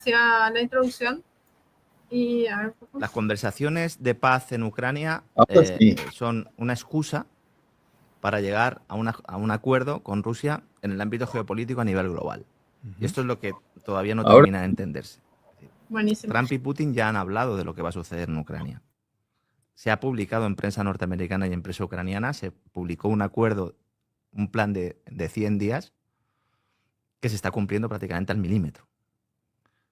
hacia la introducción. Y a ver, las conversaciones de paz en Ucrania Sí. son una excusa para llegar a un acuerdo con Rusia en el ámbito geopolítico a nivel global. Y esto es lo que todavía no termina de entenderse. Buenísimo. Trump y Putin ya han hablado de lo que va a suceder en Ucrania. Se ha publicado en prensa norteamericana y en prensa ucraniana, se publicó un acuerdo, un plan de 100 días que se está cumpliendo prácticamente al milímetro.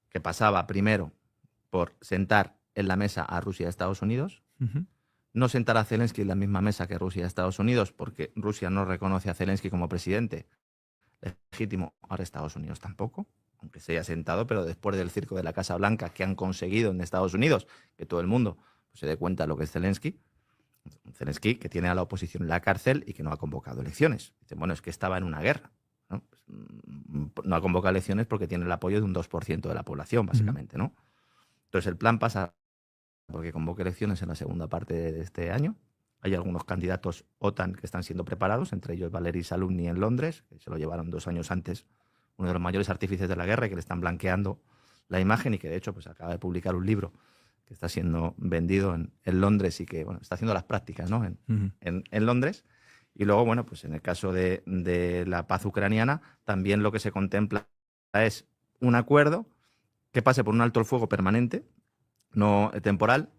Que pasaba primero por sentar en la mesa a Rusia y Estados Unidos, no sentar a Zelensky en la misma mesa que Rusia y Estados Unidos, porque Rusia no reconoce a Zelensky como presidente legítimo, ahora Estados Unidos tampoco, aunque se haya sentado, pero después del circo de la Casa Blanca que han conseguido en Estados Unidos, que todo el mundo se dé cuenta de lo que es Zelensky, que tiene a la oposición en la cárcel y que no ha convocado elecciones. Dicen, bueno, es que estaba en una guerra. ¿No? Pues, no ha convocado elecciones porque tiene el apoyo de un 2% de la población, básicamente, ¿no? Entonces el plan pasa porque convoque elecciones en la segunda parte de este año. Hay algunos candidatos OTAN que están siendo preparados, entre ellos Valery Salumni en Londres, que se lo llevaron 2 años antes, uno de los mayores artífices de la guerra y que le están blanqueando la imagen y que de hecho pues acaba de publicar un libro que está siendo vendido en Londres y que bueno, está haciendo las prácticas, ¿no? en Londres. Y luego, bueno, pues en el caso de la paz ucraniana, también lo que se contempla es un acuerdo que pase por un alto el fuego permanente, no temporal,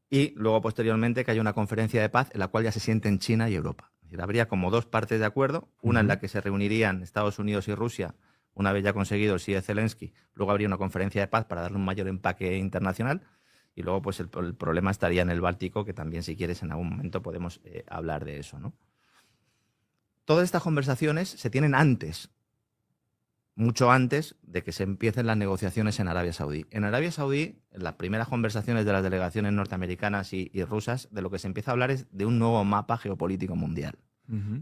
y luego posteriormente que haya una conferencia de paz en la cual ya se sienten China y Europa. Es decir, habría como 2 partes de acuerdo, una en la que se reunirían Estados Unidos y Rusia una vez ya conseguido el sí de Zelensky, luego habría una conferencia de paz para darle un mayor empaque internacional y luego pues el problema estaría en el Báltico, que también si quieres en algún momento podemos hablar de eso, ¿no? Todas estas conversaciones se tienen antes, mucho antes de que se empiecen las negociaciones en Arabia Saudí. En Arabia Saudí, en las primeras conversaciones de las delegaciones norteamericanas y rusas, de lo que se empieza a hablar es de un nuevo mapa geopolítico mundial.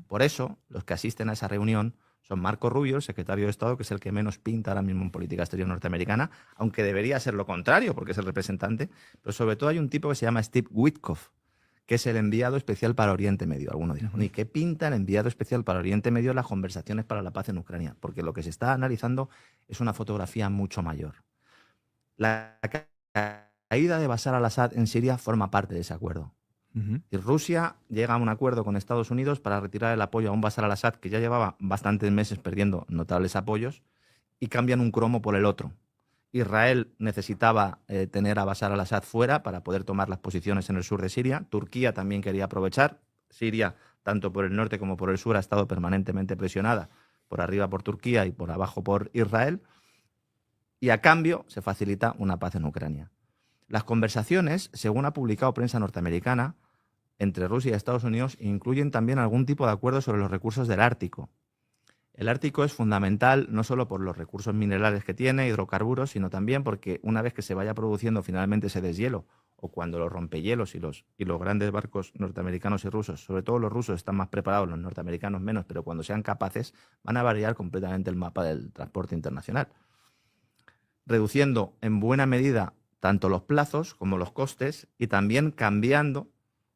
Por eso, los que asisten a esa reunión son Marco Rubio, el secretario de Estado, que es el que menos pinta ahora mismo en política exterior norteamericana, aunque debería ser lo contrario, porque es el representante, pero sobre todo hay un tipo que se llama Steve Witkoff, que es el enviado especial para Oriente Medio. Algunos dirán, ¿y qué pinta el enviado especial para Oriente Medio en las conversaciones para la paz en Ucrania? Porque lo que se está analizando es una fotografía mucho mayor. La caída de Bashar al-Assad en Siria forma parte de ese acuerdo. Y Rusia llega a un acuerdo con Estados Unidos para retirar el apoyo a un Bashar al-Assad que ya llevaba bastantes meses perdiendo notables apoyos y cambian un cromo por el otro. Israel necesitaba tener a Bashar al-Assad fuera para poder tomar las posiciones en el sur de Siria. Turquía también quería aprovechar. Siria, tanto por el norte como por el sur, ha estado permanentemente presionada, por arriba por Turquía y por abajo por Israel. Y a cambio se facilita una paz en Ucrania. Las conversaciones, según ha publicado prensa norteamericana, entre Rusia y Estados Unidos, incluyen también algún tipo de acuerdo sobre los recursos del Ártico. El Ártico es fundamental no solo por los recursos minerales que tiene, hidrocarburos, sino también porque una vez que se vaya produciendo finalmente ese deshielo, o cuando los rompehielos y los grandes barcos norteamericanos y rusos, sobre todo los rusos están más preparados, los norteamericanos menos, pero cuando sean capaces van a variar completamente el mapa del transporte internacional, reduciendo en buena medida tanto los plazos como los costes y también cambiando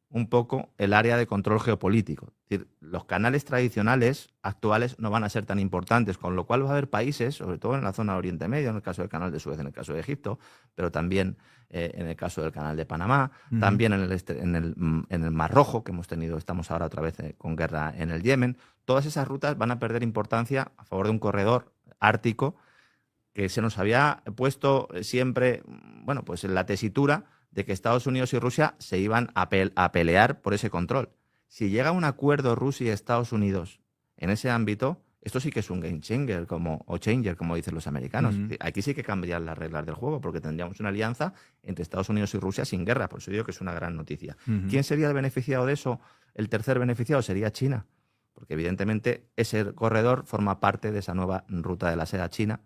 un poco el área de control geopolítico. Es decir, los canales tradicionales actuales no van a ser tan importantes, con lo cual va a haber países, sobre todo en la zona de Oriente Medio, en el caso del canal de Suez, en el caso de Egipto, pero también en el caso del canal de Panamá, también en el Mar Rojo, que estamos ahora otra vez con guerra en el Yemen. Todas esas rutas van a perder importancia a favor de un corredor ártico que se nos había puesto siempre, bueno, pues en la tesitura de que Estados Unidos y Rusia se iban a pelear por ese control. Si llega un acuerdo Rusia y Estados Unidos en ese ámbito, esto sí que es un game changer, o changer, como dicen los americanos. Aquí sí que cambiarían las reglas del juego, porque tendríamos una alianza entre Estados Unidos y Rusia sin guerra. Por eso digo que es una gran noticia. ¿Quién sería el beneficiado de eso? El tercer beneficiado sería China, porque evidentemente ese corredor forma parte de esa nueva ruta de la seda china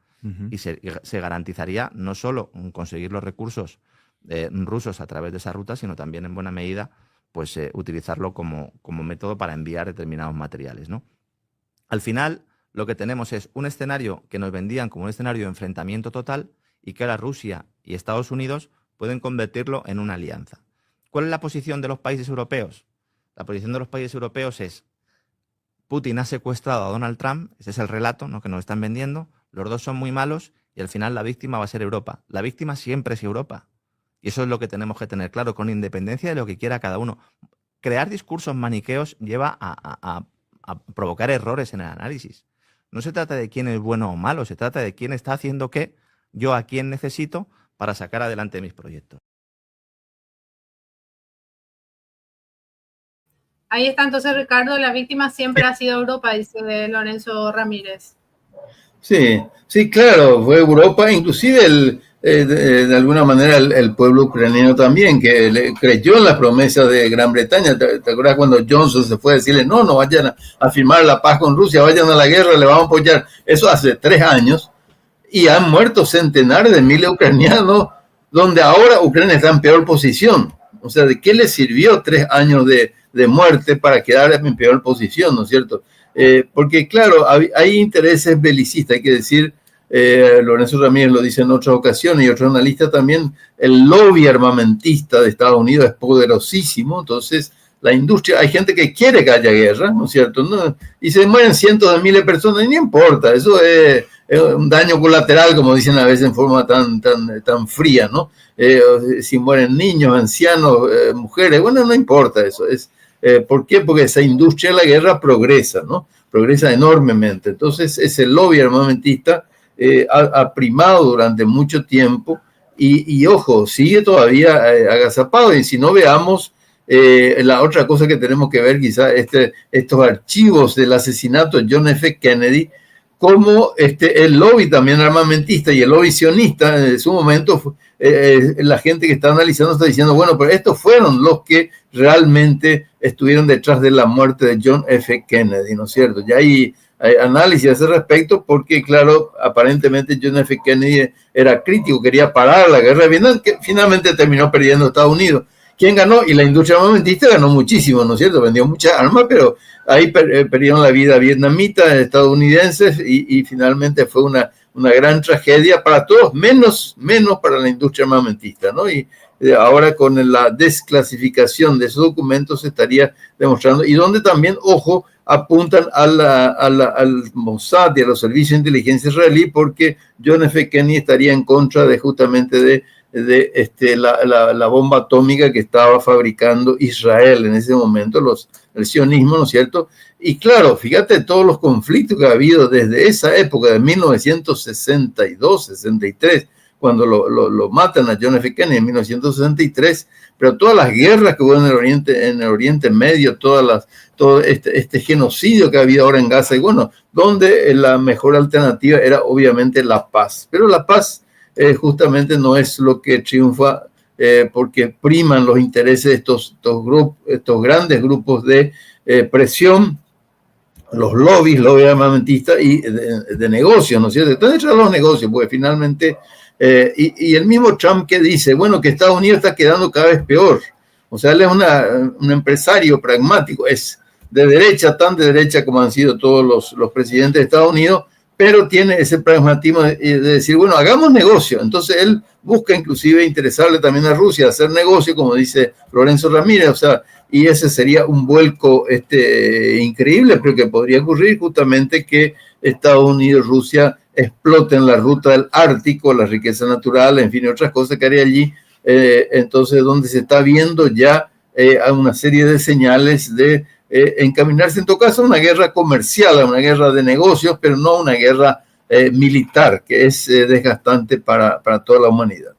y se garantizaría no solo conseguir los recursos rusos a través de esa ruta, sino también en buena medida pues, utilizarlo como método para enviar determinados materiales, ¿no? Al final, lo que tenemos es un escenario que nos vendían como un escenario de enfrentamiento total y que ahora Rusia y Estados Unidos pueden convertirlo en una alianza. ¿Cuál es la posición de los países europeos? La posición de los países europeos es: Putin ha secuestrado a Donald Trump, ese es el relato, ¿no?, que nos están vendiendo, los dos son muy malos Y al final la víctima va a ser Europa. La víctima siempre es Europa. Y eso es lo que tenemos que tener claro, con independencia de lo que quiera cada uno. Crear discursos maniqueos lleva a provocar errores en el análisis. No se trata de quién es bueno o malo, se trata de quién está haciendo qué, yo a quién necesito para sacar adelante mis proyectos. Ahí está entonces, Ricardo, la víctima siempre ha sido Europa, dice Lorenzo Ramírez. Sí, sí, claro, fue Europa, inclusive de alguna manera el pueblo ucraniano también, que creyó en la promesa de Gran Bretaña. ¿Te acuerdas cuando Johnson se fue a decirle, no vayan a firmar la paz con Rusia, vayan a la guerra, le vamos a apoyar? Eso hace 3 años, y han muerto centenares de miles de ucranianos, donde ahora Ucrania está en peor posición. O sea, ¿de qué le sirvió 3 años de muerte para quedar en peor posición, ¿no es cierto? Porque, claro, hay intereses belicistas, hay que decir, Lorenzo Ramírez lo dice en otras ocasiones y otros analistas también, el lobby armamentista de Estados Unidos es poderosísimo, entonces la industria, hay gente que quiere que haya guerra, ¿no es cierto? ¿No? Y se mueren cientos de miles de personas y no importa, eso es un daño colateral, como dicen a veces en forma tan fría, ¿no? Si mueren niños, ancianos, mujeres, bueno, no importa eso, ¿por qué? Porque esa industria de la guerra progresa, ¿no? Progresa enormemente. Entonces, ese lobby armamentista ha primado durante mucho tiempo y ojo, sigue todavía agazapado. Y si no, veamos la otra cosa que tenemos que ver, quizás estos archivos del asesinato de John F. Kennedy, como el lobby también armamentista y el lobby sionista en su momento, la gente que está analizando está diciendo, bueno, pero estos fueron los que realmente estuvieron detrás de la muerte de John F. Kennedy, ¿no es cierto? Ya hay análisis a ese respecto porque, claro, aparentemente John F. Kennedy era crítico, quería parar la guerra de Vietnam, que finalmente terminó perdiendo Estados Unidos. ¿Quién ganó? Y la industria armamentista ganó muchísimo, ¿no es cierto? Vendió muchas armas, pero ahí perdieron la vida vietnamitas, estadounidenses, y finalmente fue una gran tragedia para todos, menos para la industria armamentista, ¿no? Y ahora con la desclasificación de esos documentos se estaría demostrando, y donde también, ojo, apuntan al Mossad y a los servicios de inteligencia israelí, porque John F. Kennedy estaría en contra de justamente de la bomba atómica que estaba fabricando Israel en ese momento, el sionismo, ¿no es cierto? Y claro, fíjate todos los conflictos que ha habido desde esa época de 1962, 63, cuando lo matan a John F. Kennedy en 1963, pero todas las guerras que hubo en el Oriente Medio, todo este genocidio que ha habido ahora en Gaza, y bueno, donde la mejor alternativa era obviamente la paz, pero la paz justamente no es lo que triunfa, porque priman los intereses de estos grandes grupos de presión, los lobbies armamentistas y de negocios, ¿no es cierto? Están detrás de los negocios, porque finalmente, y el mismo Trump que dice, bueno, que Estados Unidos está quedando cada vez peor. O sea, él es un empresario pragmático, es de derecha, tan de derecha como han sido todos los presidentes de Estados Unidos, pero tiene ese pragmatismo de decir, bueno, hagamos negocio. Entonces él busca inclusive interesarle también a Rusia, hacer negocio, como dice Lorenzo Ramírez, o sea, y ese sería un vuelco increíble, pero que podría ocurrir justamente que Estados Unidos y Rusia exploten la ruta del Ártico, la riqueza natural, en fin, otras cosas que haría allí. Entonces, donde se está viendo ya una serie de señales de encaminarse en todo caso a una guerra comercial, a una guerra de negocios, pero no una guerra militar, que es desgastante para toda la humanidad.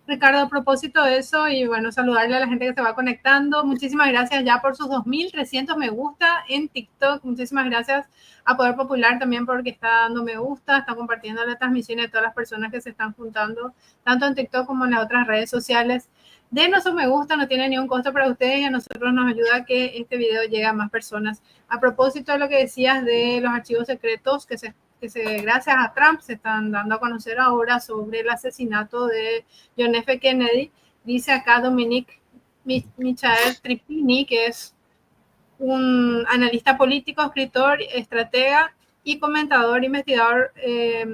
Ricardo, a propósito de eso, y bueno, saludarle a la gente que se va conectando. Muchísimas gracias ya por sus 2.300 me gusta en TikTok. Muchísimas gracias a Poder Popular también porque está dando me gusta, está compartiendo la transmisión de todas las personas que se están juntando, tanto en TikTok como en las otras redes sociales. Denos un me gusta, no tiene ningún costo para ustedes y a nosotros nos ayuda a que este video llegue a más personas. A propósito de lo que decías de los archivos secretos que gracias a Trump se están dando a conocer ahora sobre el asesinato de John F. Kennedy, dice acá Dominique Michael Tripini, que es un analista político, escritor, estratega y comentador, investigador,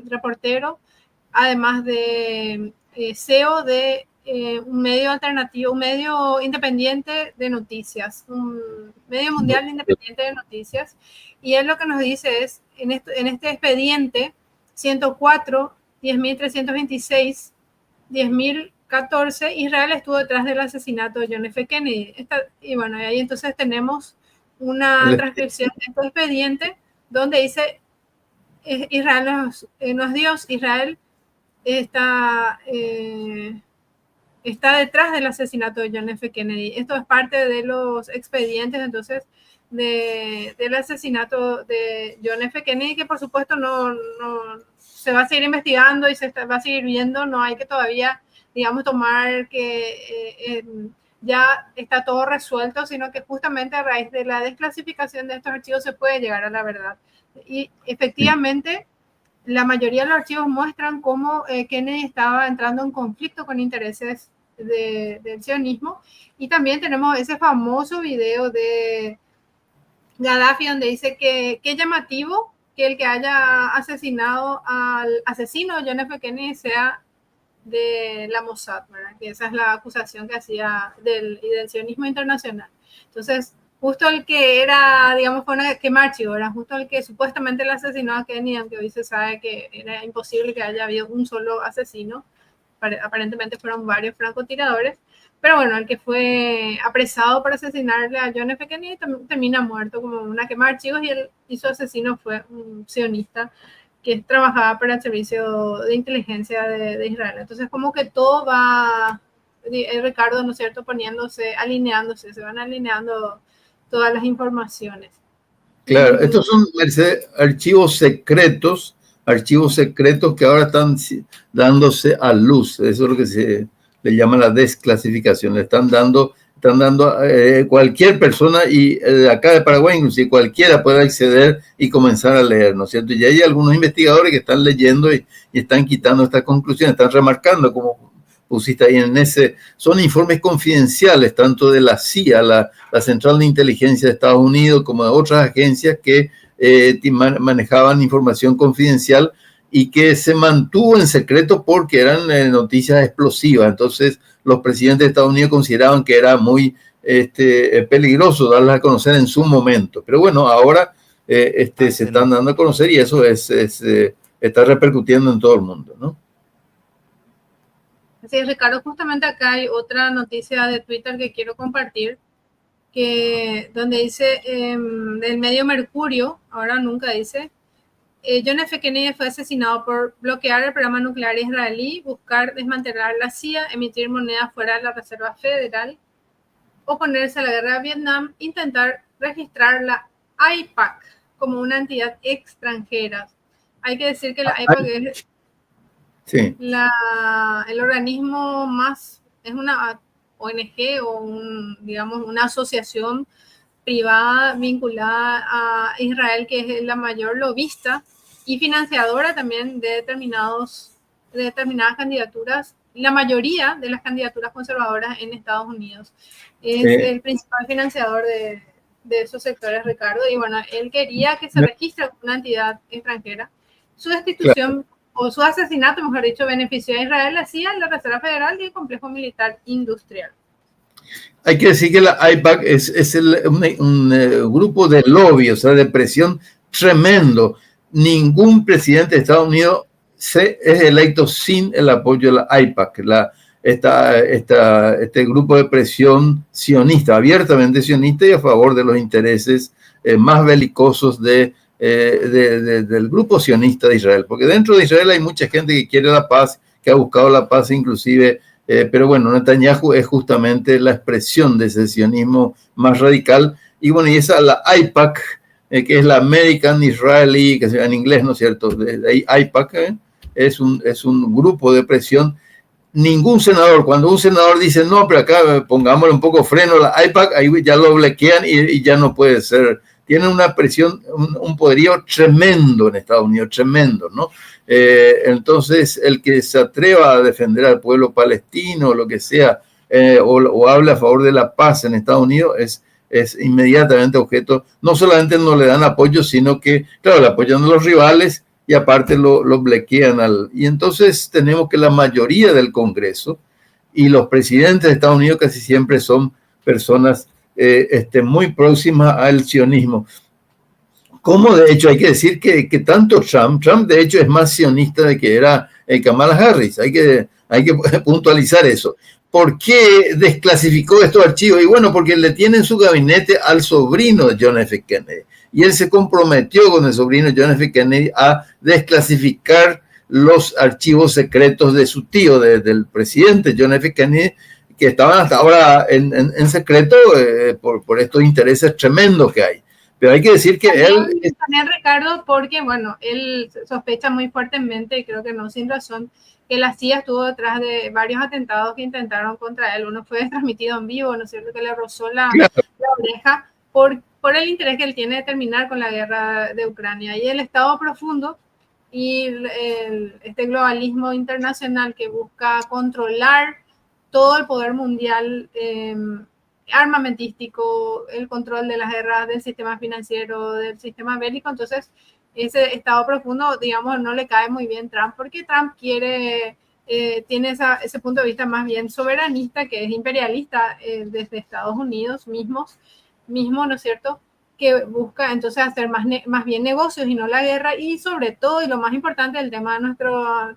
reportero, además de CEO de un medio alternativo, un medio independiente de noticias, un medio mundial independiente de noticias. Y él lo que nos dice es, en este expediente 104 10.326, 10.014, Israel estuvo detrás del asesinato de John F. Kennedy. Y bueno, ahí entonces tenemos una transcripción de este expediente donde dice, Israel no es Dios, Israel está detrás del asesinato de John F. Kennedy. Esto es parte de los expedientes, entonces, del asesinato de John F. Kennedy, que por supuesto no se va a seguir investigando y va a seguir viendo, no hay que todavía, digamos, tomar que ya está todo resuelto, sino que justamente a raíz de la desclasificación de estos archivos se puede llegar a la verdad. Y efectivamente, la mayoría de los archivos muestran cómo Kennedy estaba entrando en conflicto con intereses del sionismo, y también tenemos ese famoso video de Gaddafi donde dice que qué llamativo que el que haya asesinado al asesino John F. Kennedy sea de la Mossad, ¿verdad? Que esa es la acusación que hacía del sionismo internacional. Entonces, justo el que era, digamos, fue una quema de archivo, era justo el que supuestamente le asesinó a Kennedy, aunque hoy se sabe que era imposible que haya habido un solo asesino, aparentemente fueron varios francotiradores, pero bueno, el que fue apresado por asesinarle a John F. Kennedy termina muerto como una quema de archivos, y su asesino fue un sionista que trabajaba para el servicio de inteligencia de Israel. Entonces, como que todo va, Ricardo, ¿no es cierto?, alineándose, se van alineando todas las informaciones. Claro, estos son archivos secretos que ahora están dándose a luz. Eso es lo que se le llama la desclasificación. Le están dando cualquier persona, y acá de Paraguay inclusive cualquiera puede acceder y comenzar a leer, ¿no es cierto? Y hay algunos investigadores que están leyendo y están quitando estas conclusiones, están remarcando, como pusiste ahí son informes confidenciales, tanto de la CIA, la Central de Inteligencia de Estados Unidos, como de otras agencias que manejaban información confidencial y que se mantuvo en secreto porque eran noticias explosivas. Entonces, los presidentes de Estados Unidos consideraban que era muy peligroso darlas a conocer en su momento. Pero bueno, ahora se están dando a conocer, y eso está repercutiendo en todo el mundo, ¿no? Así es, Ricardo, justamente acá hay otra noticia de Twitter que quiero compartir, donde dice, del medio Mercurio, ahora nunca dice, John F. Kennedy fue asesinado por bloquear el programa nuclear israelí, buscar desmantelar la CIA, emitir moneda fuera de la Reserva Federal, oponerse a la guerra de Vietnam, intentar registrar la AIPAC como una entidad extranjera. Hay que decir que la AIPAC es el organismo más, es una ONG o digamos, una asociación privada vinculada a Israel, que es la mayor lobista y financiadora también de determinadas candidaturas, la mayoría de las candidaturas conservadoras en Estados Unidos. Es el principal financiador de esos sectores, Ricardo, y bueno, él quería que se registre como una entidad extranjera. Su destitución, o su asesinato, mejor dicho, benefició a Israel, la CIA, la Reserva Federal y el complejo militar industrial. Hay que decir que la AIPAC es un grupo de lobby, o sea, de presión tremendo. Ningún presidente de Estados Unidos es electo sin el apoyo de la AIPAC, este grupo de presión sionista, abiertamente sionista y a favor de los intereses más belicosos del grupo sionista de Israel. Porque dentro de Israel hay mucha gente que quiere la paz, que ha buscado la paz inclusive, pero bueno, Netanyahu es justamente la expresión de ese sionismo más radical. Y bueno, y la AIPAC, que es la American Israeli, que se llama en inglés, ¿no es cierto? De ahí AIPAC, es un grupo de presión. Ningún senador, cuando un senador dice, no, pero acá pongámosle un poco freno a la AIPAC, ahí ya lo bloquean y ya no puede ser. Tienen una presión, un poderío tremendo en Estados Unidos, tremendo, ¿no? Entonces, el que se atreva a defender al pueblo palestino, o lo que sea, o hable a favor de la paz en Estados Unidos, es inmediatamente objeto. No solamente no le dan apoyo, sino que, claro, le apoyan a los rivales y aparte lo bloquean. Y entonces tenemos que la mayoría del Congreso y los presidentes de Estados Unidos casi siempre son personas muy próximas al sionismo. Como de hecho hay que decir que tanto Trump de hecho es más sionista de que era Kamala Harris. Hay que puntualizar eso. ¿Por qué desclasificó estos archivos? Y bueno, porque le tiene en su gabinete al sobrino de John F. Kennedy. Y él se comprometió con el sobrino John F. Kennedy a desclasificar los archivos secretos de su tío, del presidente John F. Kennedy, que estaban hasta ahora en secreto por estos intereses tremendos que hay. Pero hay que decir que también Ricardo, porque bueno, él sospecha muy fuertemente, y creo que no sin razón, que la CIA estuvo detrás de varios atentados que intentaron contra él. Uno fue transmitido en vivo, ¿no es cierto?, que le rozó la oreja por el interés que él tiene de terminar con la guerra de Ucrania. Y el Estado profundo y este globalismo internacional que busca controlar todo el poder mundial armamentístico, el control de las guerras, del sistema financiero, del sistema bélico. Entonces, ese Estado profundo, digamos, no le cae muy bien Trump, porque Trump tiene ese punto de vista más bien soberanista, que es imperialista desde Estados Unidos mismo, ¿no es cierto?, que busca entonces hacer más bien negocios y no la guerra, y sobre todo, y lo más importante del tema de nuestra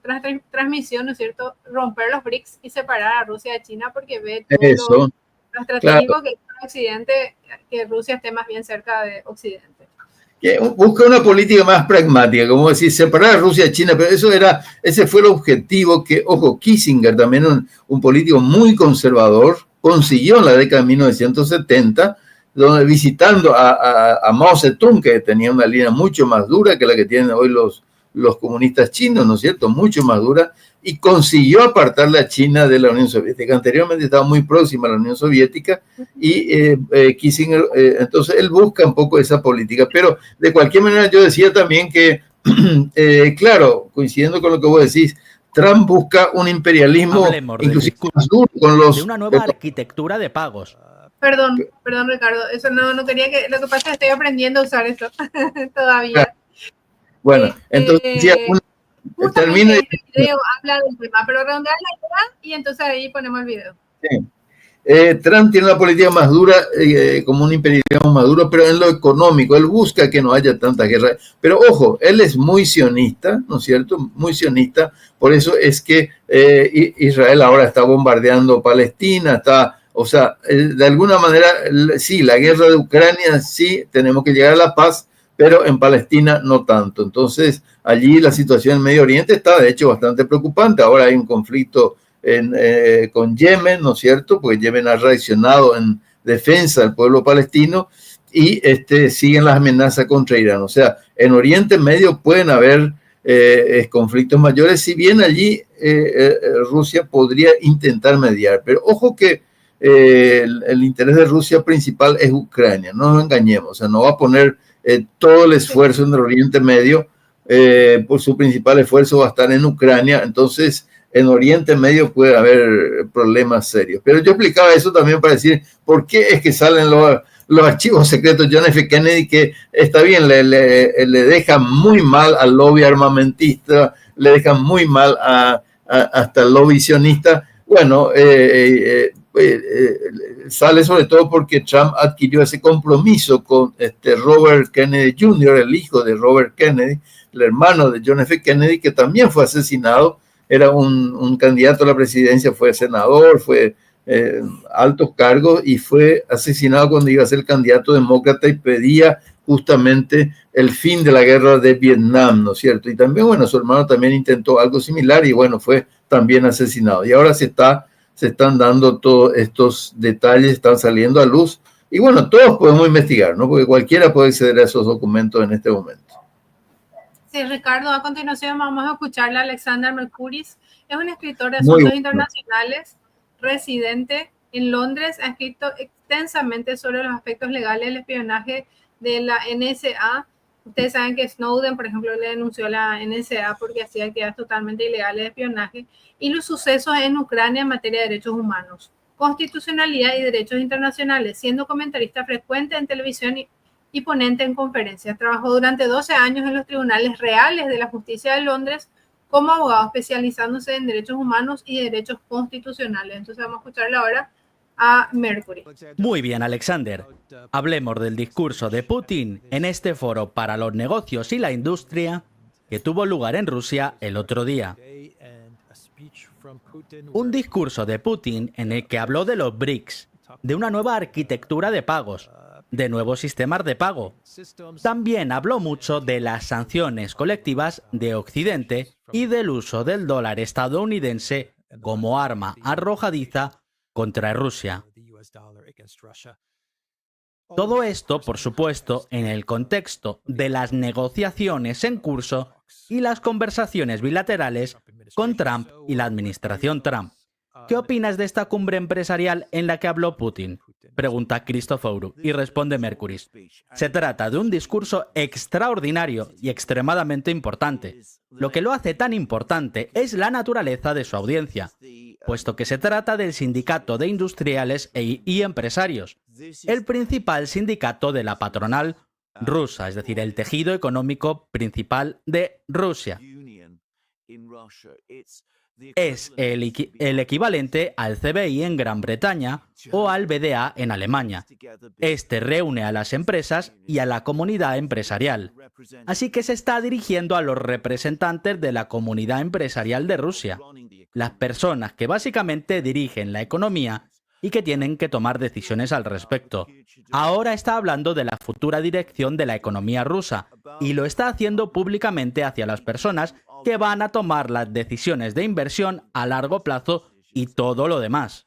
transmisión, ¿no es cierto?, romper los BRICS y separar a Rusia de China, porque ve todo lo estratégico que es Occidente, que Rusia esté más bien cerca de Occidente. Que busca una política más pragmática, como decir, separar a Rusia de China, pero ese fue el objetivo que, ojo, Kissinger, también un político muy conservador, consiguió en la década de 1970, donde visitando a Mao Zedong, que tenía una línea mucho más dura que la que tienen hoy los comunistas chinos, ¿no es cierto?, mucho más dura, y consiguió apartarle a China de la Unión Soviética. Anteriormente estaba muy próxima a la Unión Soviética, y Kissinger, entonces él busca un poco esa política, pero de cualquier manera yo decía también que, claro, coincidiendo con lo que vos decís, Trump busca un imperialismo inclusive más duro con los... de una nueva arquitectura de pagos. Perdón, Ricardo, eso no quería que... Lo que pasa es que estoy aprendiendo a usar esto todavía. Bueno, entonces ya termino. Este video habla del tema, pero redondear la idea y entonces ahí ponemos el video. Sí. Trump tiene una política más dura, como un imperialismo más duro, pero en lo económico. Él busca que no haya tanta guerra. Pero ojo, él es muy sionista, ¿no es cierto? Muy sionista. Por eso es que Israel ahora está bombardeando Palestina, o sea, de alguna manera, sí, la guerra de Ucrania, sí, tenemos que llegar a la paz, pero en Palestina no tanto. Entonces, allí la situación en Medio Oriente está, de hecho, bastante preocupante. Ahora hay un conflicto con Yemen, ¿no es cierto?, porque Yemen ha reaccionado en defensa del pueblo palestino, y siguen las amenazas contra Irán. O sea, en Oriente Medio pueden haber conflictos mayores, si bien allí Rusia podría intentar mediar. Pero ojo que el interés de Rusia principal es Ucrania, no nos engañemos. O sea, no va a poner todo el esfuerzo en el Oriente Medio, por su principal esfuerzo va a estar en Ucrania. Entonces, en Oriente Medio puede haber problemas serios. Pero yo explicaba eso también para decir por qué es que salen los archivos secretos de John F. Kennedy, que está bien, le dejan muy mal al lobby armamentista, le dejan muy mal hasta el lobby sionista. Bueno, sale sobre todo porque Trump adquirió ese compromiso con Robert Kennedy Jr., el hijo de Robert Kennedy, el hermano de John F. Kennedy, que también fue asesinado. Era un candidato a la presidencia, fue senador, fue altos cargos, y fue asesinado cuando iba a ser candidato demócrata y pedía justamente el fin de la guerra de Vietnam, ¿no es cierto? Y también, bueno, su hermano también intentó algo similar y, bueno, fue también asesinado. Y ahora se están dando todos estos detalles, están saliendo a luz, y bueno, todos podemos investigar, ¿no? Porque cualquiera puede acceder a esos documentos en este momento. Sí, Ricardo, a continuación vamos a escucharle a Alexander Mercouris. Es un escritor de asuntos internacionales, residente en Londres, ha escrito extensamente sobre los aspectos legales del espionaje de la NSA. Ustedes saben que Snowden, por ejemplo, le denunció a la NSA porque hacía actividades totalmente ilegales de espionaje, y los sucesos en Ucrania en materia de derechos humanos, constitucionalidad y derechos internacionales, siendo comentarista frecuente en televisión y ponente en conferencias. Trabajó durante 12 años en los tribunales reales de la justicia de Londres como abogado, especializándose en derechos humanos y derechos constitucionales. Entonces vamos a escucharle ahora a Mercury. Muy bien, Alexander. Hablemos del discurso de Putin en este foro para los negocios y la industria que tuvo lugar en Rusia el otro día. Un discurso de Putin en el que habló de los BRICS, de una nueva arquitectura de pagos, de nuevos sistemas de pago. También habló mucho de las sanciones colectivas de Occidente y del uso del dólar estadounidense como arma arrojadiza contra Rusia. Todo esto, por supuesto, en el contexto de las negociaciones en curso y las conversaciones bilaterales con Trump y la administración Trump. ¿Qué opinas de esta cumbre empresarial en la que habló Putin?, pregunta Christoforu y responde Mercuris. Se trata de un discurso extraordinario y extremadamente importante. Lo que lo hace tan importante es la naturaleza de su audiencia, puesto que se trata del sindicato de industriales y empresarios, el principal sindicato de la patronal rusa, es decir, el tejido económico principal de Rusia. Es el equivalente al CBI en Gran Bretaña o al BDA en Alemania. Este reúne a las empresas y a la comunidad empresarial. Así que se está dirigiendo a los representantes de la comunidad empresarial de Rusia, las personas que básicamente dirigen la economía y que tienen que tomar decisiones al respecto. Ahora está hablando de la futura dirección de la economía rusa y lo está haciendo públicamente hacia las personas que van a tomar las decisiones de inversión a largo plazo y todo lo demás.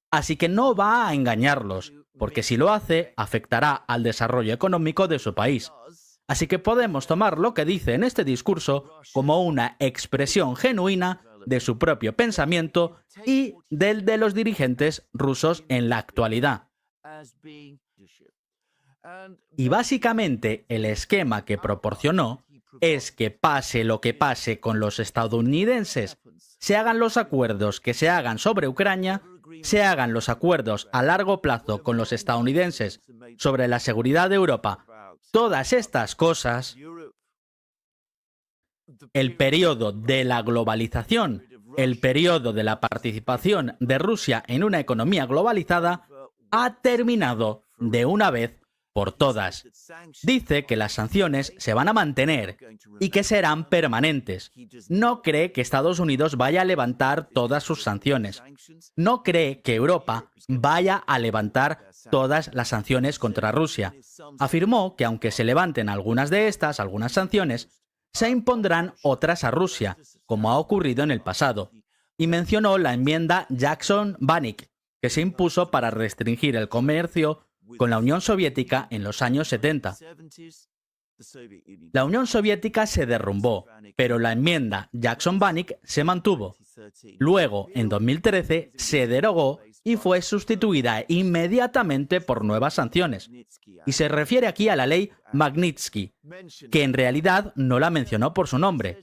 Así que no va a engañarlos, porque si lo hace, afectará al desarrollo económico de su país. Así que podemos tomar lo que dice en este discurso como una expresión genuina de su propio pensamiento y del de los dirigentes rusos en la actualidad. Y básicamente el esquema que proporcionó es que pase lo que pase con los estadounidenses, se hagan los acuerdos que se hagan sobre Ucrania, se hagan los acuerdos a largo plazo con los estadounidenses sobre la seguridad de Europa, todas estas cosas, el periodo de la globalización, el periodo de la participación de Rusia en una economía globalizada, ha terminado de una vez por todas. Dice que las sanciones se van a mantener y que serán permanentes. No cree que Estados Unidos vaya a levantar todas sus sanciones. No cree que Europa vaya a levantar todas las sanciones contra Rusia. Afirmó que aunque se levanten algunas de estas, algunas sanciones, se impondrán otras a Rusia, como ha ocurrido en el pasado. Y mencionó la enmienda Jackson-Vanik, que se impuso para restringir el comercio con la Unión Soviética en los años 70. La Unión Soviética se derrumbó, pero la enmienda Jackson-Vanik se mantuvo. Luego, en 2013, se derogó y fue sustituida inmediatamente por nuevas sanciones. Y se refiere aquí a la ley Magnitsky, que en realidad no la mencionó por su nombre,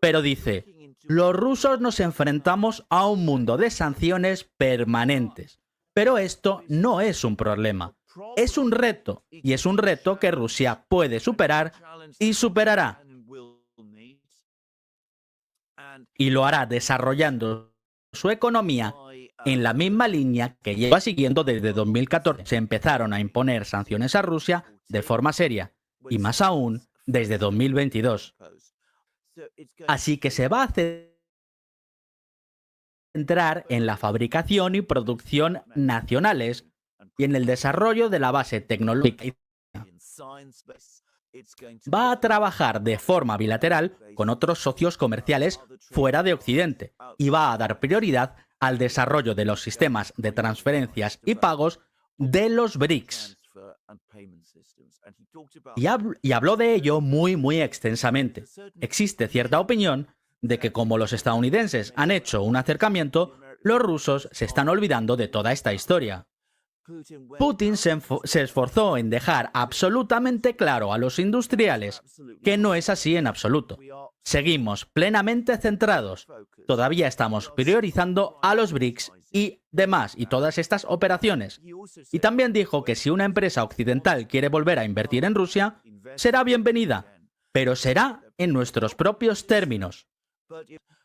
pero dice: los rusos nos enfrentamos a un mundo de sanciones permanentes. Pero esto no es un problema. Es un reto, y es un reto que Rusia puede superar y superará. Y lo hará desarrollando su economía en la misma línea que lleva siguiendo desde 2014. Se empezaron a imponer sanciones a Rusia de forma seria, y más aún desde 2022. Así que se va a centrar en la fabricación y producción nacionales y en el desarrollo de la base tecnológica. Va a trabajar de forma bilateral con otros socios comerciales fuera de Occidente y va a dar prioridad al desarrollo de los sistemas de transferencias y pagos de los BRICS. Y habló de ello muy extensamente. Existe cierta opinión de que como los estadounidenses han hecho un acercamiento, los rusos se están olvidando de toda esta historia. Putin se esforzó en dejar absolutamente claro a los industriales que no es así en absoluto. Seguimos plenamente centrados. Todavía estamos priorizando a los BRICS y demás y todas estas operaciones. Y también dijo que si una empresa occidental quiere volver a invertir en Rusia, será bienvenida, pero será en nuestros propios términos.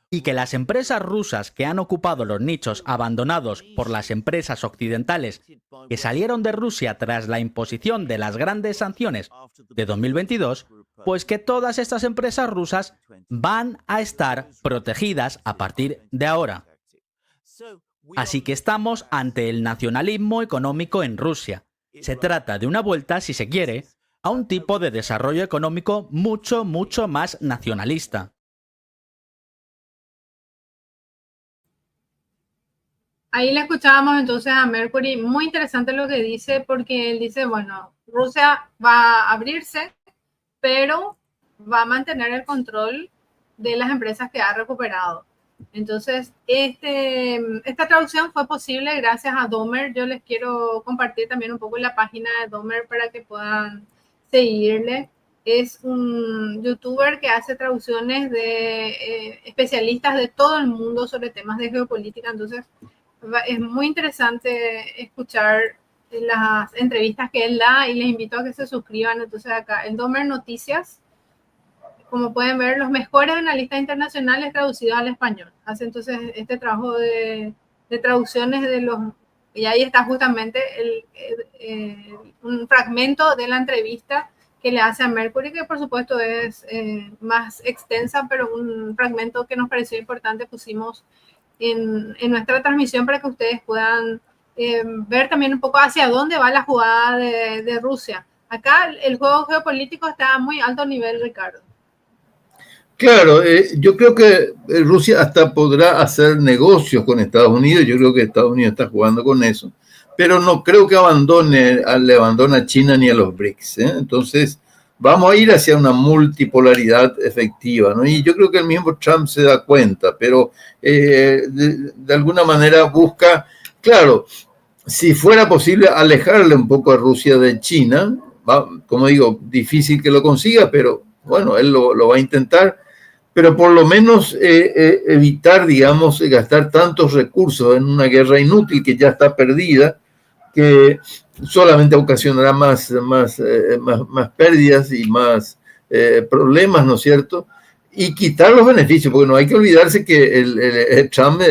Y que las empresas rusas que han ocupado los nichos abandonados por las empresas occidentales que salieron de Rusia tras la imposición de las grandes sanciones de 2022 pues que todas estas empresas rusas van a estar protegidas a partir de ahora. Así que estamos ante el nacionalismo económico en Rusia. Se trata de una vuelta, si se quiere, a un tipo de desarrollo económico mucho, mucho más nacionalista. Ahí le escuchábamos entonces a Mercury, muy interesante lo que dice, porque él dice, bueno, Rusia va a abrirse, pero va a mantener el control de las empresas que ha recuperado. Entonces, esta traducción fue posible gracias a Domer. Yo les quiero compartir también un poco la página de Domer para que puedan seguirle. Es un youtuber que hace traducciones de especialistas de todo el mundo sobre temas de geopolítica. Entonces, es muy interesante escuchar las entrevistas que él da y les invito a que se suscriban. Entonces, acá en Domer Noticias, como pueden ver, los mejores analistas internacionales traducidos al español. Hace entonces este trabajo de traducciones de los... Y ahí está justamente un fragmento de la entrevista que le hace a Mercury, que por supuesto es más extensa, pero un fragmento que nos pareció importante pusimos en nuestra transmisión para que ustedes puedan ver también un poco hacia dónde va la jugada de Rusia. Acá el juego geopolítico está a muy alto nivel, Ricardo. Claro, yo creo que Rusia hasta podrá hacer negocios con Estados Unidos. Yo creo que Estados Unidos está jugando con eso, pero no creo que le abandone a China ni a los BRICS, ¿eh? Entonces, vamos a ir hacia una multipolaridad efectiva, ¿no? Y yo creo que el mismo Trump se da cuenta, pero de alguna manera busca, claro, si fuera posible alejarle un poco a Rusia de China, como digo, difícil que lo consiga, pero bueno, él lo va a intentar, pero por lo menos evitar, digamos, gastar tantos recursos en una guerra inútil que ya está perdida, que solamente ocasionará más pérdidas y más problemas, ¿no es cierto? Y quitar los beneficios, porque no hay que olvidarse que el Trump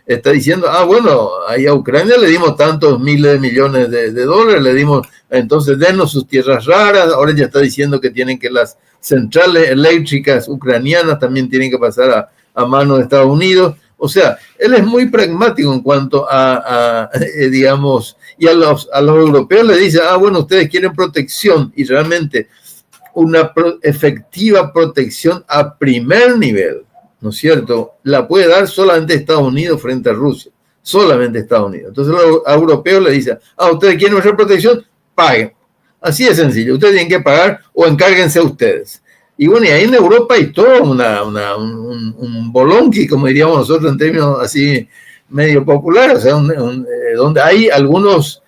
está diciendo, bueno, ahí a Ucrania le dimos tantos miles de millones de dólares, le dimos, entonces denos sus tierras raras, ahora ya está diciendo que tienen que las centrales eléctricas ucranianas también tienen que pasar a manos de Estados Unidos. O sea, él es muy pragmático en cuanto digamos, y a los europeos le dice, bueno, ustedes quieren protección, y realmente una efectiva protección a primer nivel, ¿no es cierto?, la puede dar solamente Estados Unidos frente a Rusia, solamente Estados Unidos. Entonces los europeos le dicen, ustedes quieren nuestra protección, paguen. Así de sencillo, ustedes tienen que pagar o encárguense ustedes. Y bueno, y ahí en Europa hay todo un bolonqui, como diríamos nosotros en términos así medio populares, o sea, donde hay algunos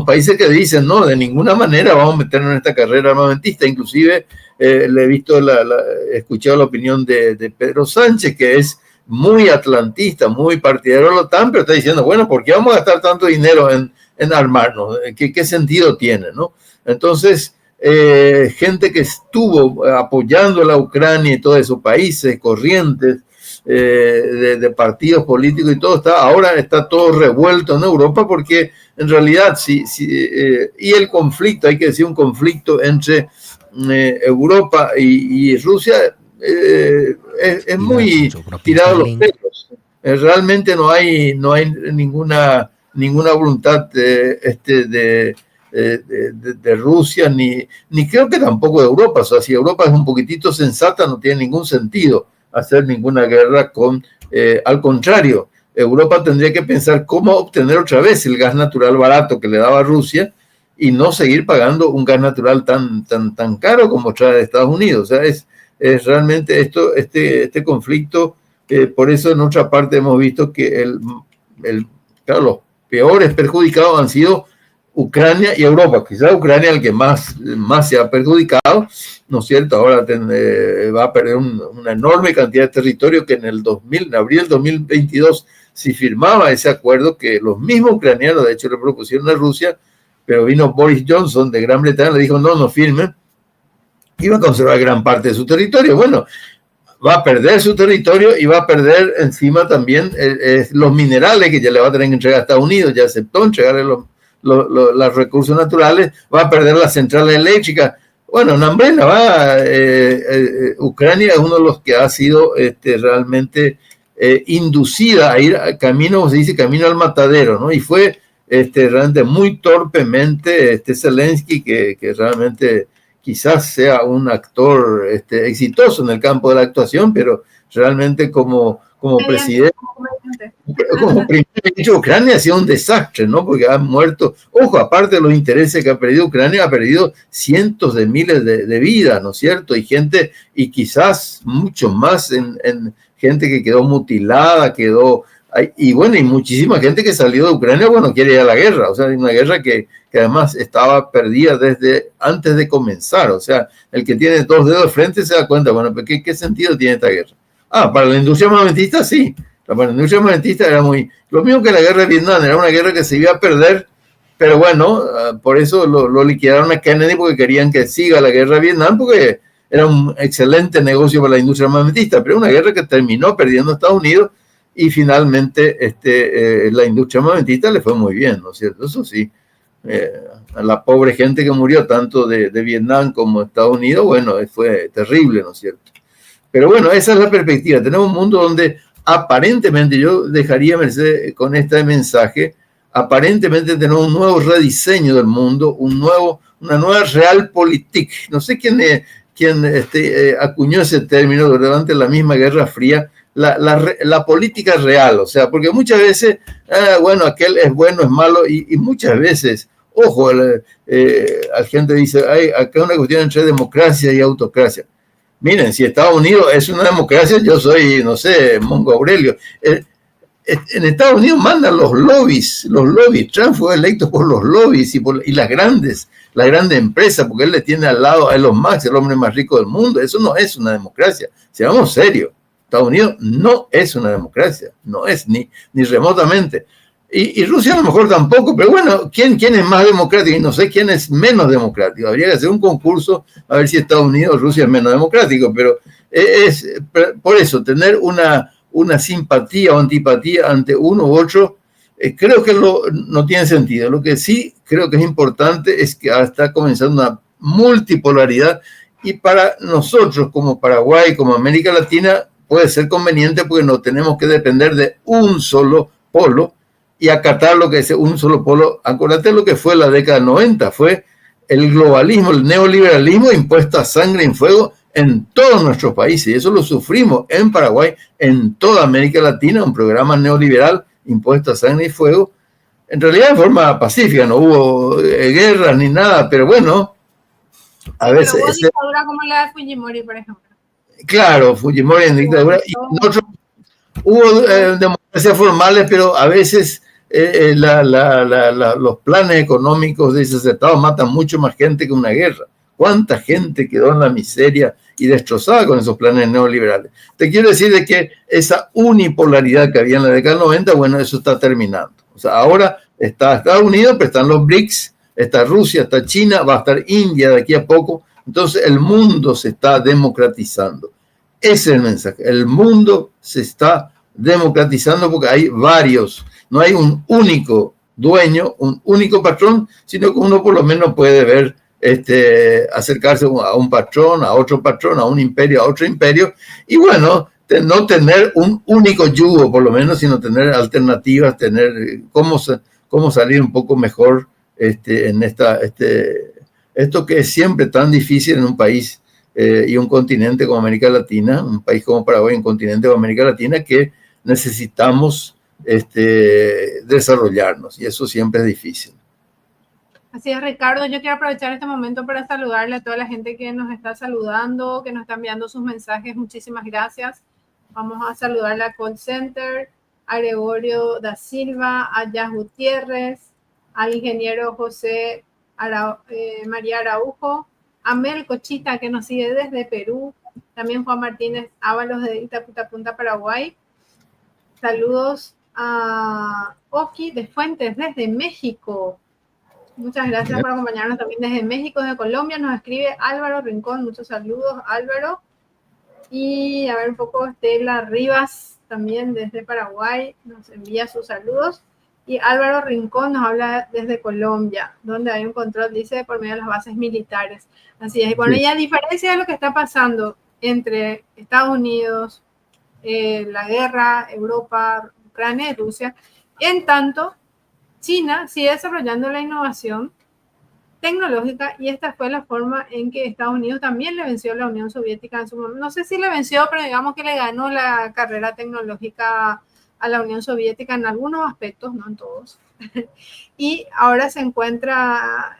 países que dicen, no, de ninguna manera vamos a meternos en esta carrera armamentista. Inclusive le he visto, he escuchado la opinión de Pedro Sánchez, que es muy atlantista, muy partidario de la OTAN, pero está diciendo, bueno, ¿por qué vamos a gastar tanto dinero en armarnos? ¿Qué sentido tiene, no? Entonces, gente que estuvo apoyando a la Ucrania y todos esos países, corrientes de partidos políticos y todo, ahora está todo revuelto en Europa, porque en realidad y el conflicto, hay que decir, un conflicto entre Europa y Rusia es muy tirado a los pelos. Realmente no hay ninguna voluntad de Rusia, ni creo que tampoco de Europa. O sea, si Europa es un poquitito sensata, no tiene ningún sentido hacer ninguna guerra al contrario, Europa tendría que pensar cómo obtener otra vez el gas natural barato que le daba Rusia y no seguir pagando un gas natural tan caro como trae Estados Unidos. O sea, es realmente este conflicto, por eso en otra parte hemos visto que claro, los peores perjudicados han sido Ucrania y Europa. Quizás Ucrania el que más se ha perjudicado, ¿no es cierto? Ahora va a perder una enorme cantidad de territorio que en abril del 2022, si firmaba ese acuerdo, que los mismos ucranianos de hecho le propusieron a Rusia, pero vino Boris Johnson de Gran Bretaña, le dijo no firmen, iba a conservar gran parte de su territorio. Bueno, va a perder su territorio y va a perder encima también los minerales que ya le va a tener que entregar a Estados Unidos, ya aceptó entregarle los recursos naturales, va a perder las centrales eléctricas. Bueno, Nambrena va, Ucrania es uno de los que ha sido realmente inducida a ir a camino, se dice camino al matadero, ¿no? Y fue realmente muy torpemente Zelensky, que realmente quizás sea un actor exitoso en el campo de la actuación, pero realmente como presidente, como primer ministro de Ucrania ha sido un desastre, ¿no? Porque han muerto, ojo, aparte de los intereses que ha perdido Ucrania, ha perdido cientos de miles de vidas, ¿no es cierto? Y gente, y quizás mucho más en gente que quedó mutilada, y bueno, y muchísima gente que salió de Ucrania, bueno, quiere ir a la guerra, o sea, una guerra que además estaba perdida desde antes de comenzar, o sea, el que tiene dos dedos de frente se da cuenta, bueno, pero ¿qué sentido tiene esta guerra? Para la industria armamentista sí, para la industria armamentista era lo mismo que la guerra de Vietnam, era una guerra que se iba a perder, pero bueno, por eso lo liquidaron a Kennedy, porque querían que siga la guerra de Vietnam, porque era un excelente negocio para la industria armamentista, pero una guerra que terminó perdiendo Estados Unidos, y finalmente la industria armamentista le fue muy bien, ¿no es cierto? Eso sí, a la pobre gente que murió tanto de Vietnam como de Estados Unidos, bueno, fue terrible, ¿no es cierto? Pero bueno, esa es la perspectiva. Tenemos un mundo donde aparentemente, yo dejaría Mercedes con este mensaje, aparentemente tenemos un nuevo rediseño del mundo, una nueva realpolitik. No sé quién acuñó ese término durante la misma Guerra Fría, la política real, o sea, porque muchas veces, bueno, aquel es bueno, es malo, y muchas veces, ojo, la gente dice, acá es una cuestión entre democracia y autocracia. Miren, si Estados Unidos es una democracia, yo soy, no sé, Mongo Aurelio. En Estados Unidos mandan los lobbies. Trump fue electo por los lobbies y las grandes empresas, porque él le tiene al lado a Elon Musk, el hombre más rico del mundo. Eso no es una democracia. Seamos serios. Estados Unidos no es una democracia. No es ni remotamente. Y Rusia a lo mejor tampoco, pero bueno, ¿quién es más democrático? Y no sé quién es menos democrático. Habría que hacer un concurso a ver si Estados Unidos o Rusia es menos democrático, pero por eso, tener una simpatía o antipatía ante uno u otro, creo que no tiene sentido. Lo que sí creo que es importante es que está comenzando una multipolaridad, y para nosotros como Paraguay, como América Latina, puede ser conveniente porque no tenemos que depender de un solo polo y acatar lo que es un solo polo. Acuérdate lo que fue la década del 90, fue el globalismo, el neoliberalismo impuesto a sangre y fuego en todos nuestros países, y eso lo sufrimos en Paraguay, en toda América Latina, un programa neoliberal impuesto a sangre y fuego, en realidad de forma pacífica, no hubo guerras ni nada, pero bueno, a veces... Pero hubo dictadura como la de Fujimori, por ejemplo. Claro, Fujimori en dictadura, y nosotros hubo democracias formales, pero a veces los planes económicos desacertados matan mucho más gente que una guerra. ¿Cuánta gente quedó en la miseria y destrozada con esos planes neoliberales? Te quiero decir de que esa unipolaridad que había en la década del 90, bueno, eso está terminando. O sea, ahora está Estados Unidos, pero están los BRICS, está Rusia, está China, va a estar India de aquí a poco. Entonces el mundo se está democratizando. Ese es el mensaje. El mundo se está democratizando porque hay varios. No hay un único dueño, un único patrón, sino que uno por lo menos puede ver, acercarse a un patrón, a otro patrón, a un imperio, a otro imperio. Y bueno, no tener un único yugo por lo menos, sino tener alternativas, tener cómo salir un poco mejor en esto que es siempre tan difícil en un país y un continente como América Latina, un país como Paraguay, un continente como América Latina, que necesitamos desarrollarnos, y eso siempre es difícil. Así es, Ricardo. Yo quiero aprovechar este momento para saludarle a toda la gente que nos está saludando, que nos está enviando sus mensajes. Muchísimas gracias. Vamos a saludarle a Call Center, a Gregorio da Silva, a Yas Gutiérrez, al ingeniero José María Araujo, a Mel Cochita, que nos sigue desde Perú, también Juan Martínez Ábalos de Itaputapunta, Paraguay. Saludos a Oki de Fuentes desde México. Muchas gracias por acompañarnos también desde México, desde Colombia. Nos escribe Álvaro Rincón. Muchos saludos, Álvaro. Y a ver un poco, Estela Rivas también desde Paraguay nos envía sus saludos. Y Álvaro Rincón nos habla desde Colombia, donde hay un control, dice, por medio de las bases militares. Así es. Y bueno, y a diferencia de lo que está pasando entre Estados Unidos, la guerra, Europa, Ucrania y Rusia, en tanto, China sigue desarrollando la innovación tecnológica y esta fue la forma en que Estados Unidos también le venció a la Unión Soviética en su momento. No sé si le venció, pero digamos que le ganó la carrera tecnológica a la Unión Soviética en algunos aspectos, no en todos. Y ahora se encuentra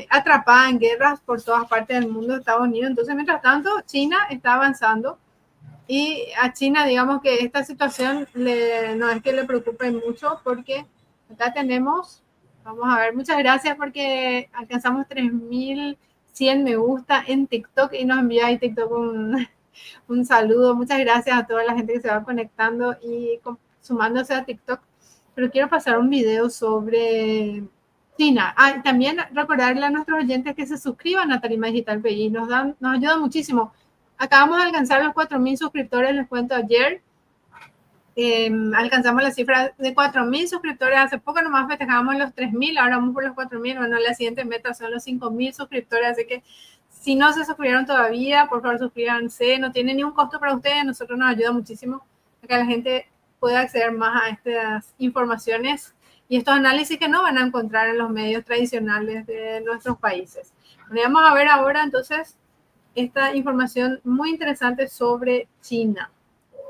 atrapada en guerras por todas partes del mundo de Estados Unidos. Entonces, mientras tanto, China está avanzando y a China, digamos que esta situación no es que le preocupe mucho porque acá tenemos, vamos a ver, muchas gracias porque alcanzamos 3100 me gusta en TikTok y nos envía ahí TikTok un saludo. Muchas gracias a toda la gente que se va conectando y sumándose a TikTok. Pero quiero pasar un video sobre China. Ah, y también recordarle a nuestros oyentes que se suscriban a Tarima Digital PI. Nos ayuda muchísimo. Acabamos de alcanzar los 4000 suscriptores, les cuento ayer. Alcanzamos la cifra de 4000 suscriptores. Hace poco nomás festejábamos los 3000, ahora vamos por los 4000. Bueno, la siguiente meta son los 5000 suscriptores. Así que si no se suscribieron todavía, por favor suscríbanse. No tiene ni un costo para ustedes. A nosotros nos ayuda muchísimo a que la gente pueda acceder más a estas informaciones y estos análisis que no van a encontrar en los medios tradicionales de nuestros países. Bueno, vamos a ver ahora entonces esta información muy interesante sobre China.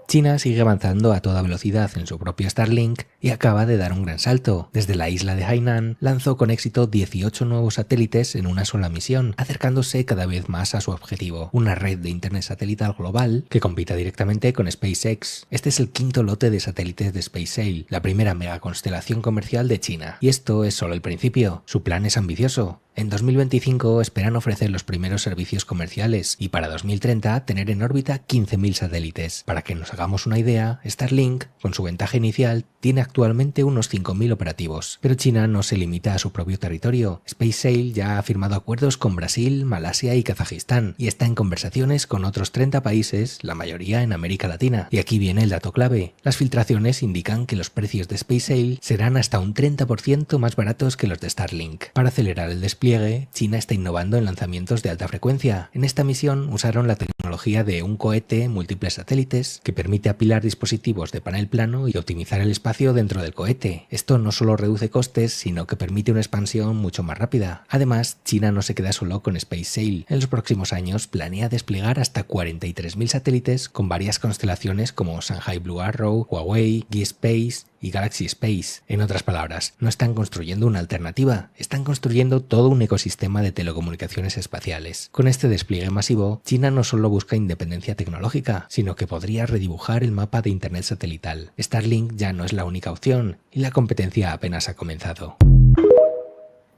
China sigue avanzando a toda velocidad en su propio Starlink y acaba de dar un gran salto. Desde la isla de Hainan lanzó con éxito 18 nuevos satélites en una sola misión, acercándose cada vez más a su objetivo, una red de internet satelital global que compita directamente con SpaceX. Este es el quinto lote de satélites de SpaceSail, la primera megaconstelación comercial de China. Y esto es solo el principio. Su plan es ambicioso. En 2025 esperan ofrecer los primeros servicios comerciales y para 2030 tener en órbita 15.000 satélites. Para que nos hagamos una idea, Starlink, con su ventaja inicial, tiene actualmente unos 5.000 operativos. Pero China no se limita a su propio territorio. SpaceSail ya ha firmado acuerdos con Brasil, Malasia y Kazajistán y está en conversaciones con otros 30 países, la mayoría en América Latina. Y aquí viene el dato clave. Las filtraciones indican que los precios de SpaceSail serán hasta un 30% más baratos que los de Starlink. Para acelerar el despliegue, China está innovando en lanzamientos de alta frecuencia. En esta misión usaron la tecnología de un cohete múltiples satélites que permite apilar dispositivos de panel plano y optimizar el espacio dentro del cohete. Esto no solo reduce costes, sino que permite una expansión mucho más rápida. Además, China no se queda solo con SpaceSail. En los próximos años planea desplegar hasta 43.000 satélites con varias constelaciones como Shanghai Blue Arrow, Huawei, G-Space y Galaxy Space. En otras palabras, no están construyendo una alternativa, están construyendo todo un ecosistema de telecomunicaciones espaciales. Con este despliegue masivo, China no solo busca independencia tecnológica, sino que podría redibujar el mapa de Internet satelital. Starlink ya no es la única opción y la competencia apenas ha comenzado.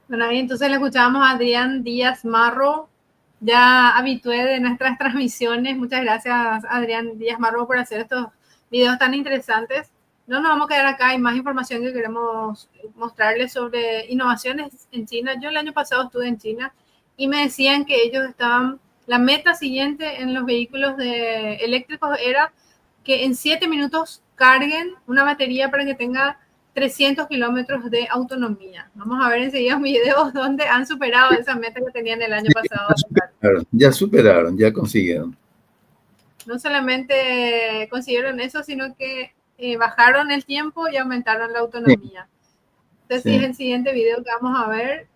Bueno, ahí entonces le escuchábamos a Adrián Díaz Marro, ya habitué de nuestras transmisiones. Muchas gracias, Adrián Díaz Marro, por hacer estos videos tan interesantes. No nos vamos a quedar acá, hay más información que queremos mostrarles sobre innovaciones en China. Yo el año pasado estuve en China y me decían que ellos estaban, la meta siguiente en los vehículos eléctricos era que en 7 minutos carguen una batería para que tenga 300 kilómetros de autonomía. Vamos a ver enseguida un video donde han superado esa meta que tenían el año pasado. Ya superaron, ya consiguieron. No solamente consiguieron eso, sino que bajaron el tiempo y aumentaron la autonomía. Entonces, sí, es el siguiente video que vamos a ver,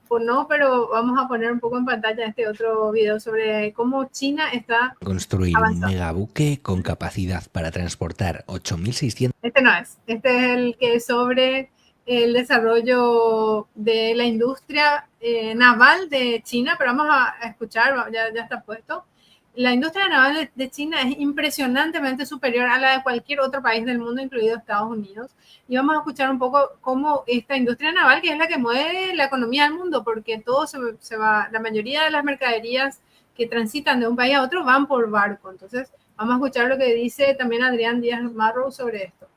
o no, pero vamos a poner un poco en pantalla este otro video sobre cómo China está construir avanzando. Un megabuque con capacidad para transportar 8.600... Este no es, este es el que es sobre el desarrollo de la industria naval de China, pero vamos a escuchar, ya está puesto. La industria naval de China es impresionantemente superior a la de cualquier otro país del mundo, incluido Estados Unidos. Y vamos a escuchar un poco cómo esta industria naval, que es la que mueve la economía del mundo, porque todo se va, la mayoría de las mercaderías que transitan de un país a otro van por barco. Entonces, vamos a escuchar lo que dice también Adrián Díaz Marro sobre esto.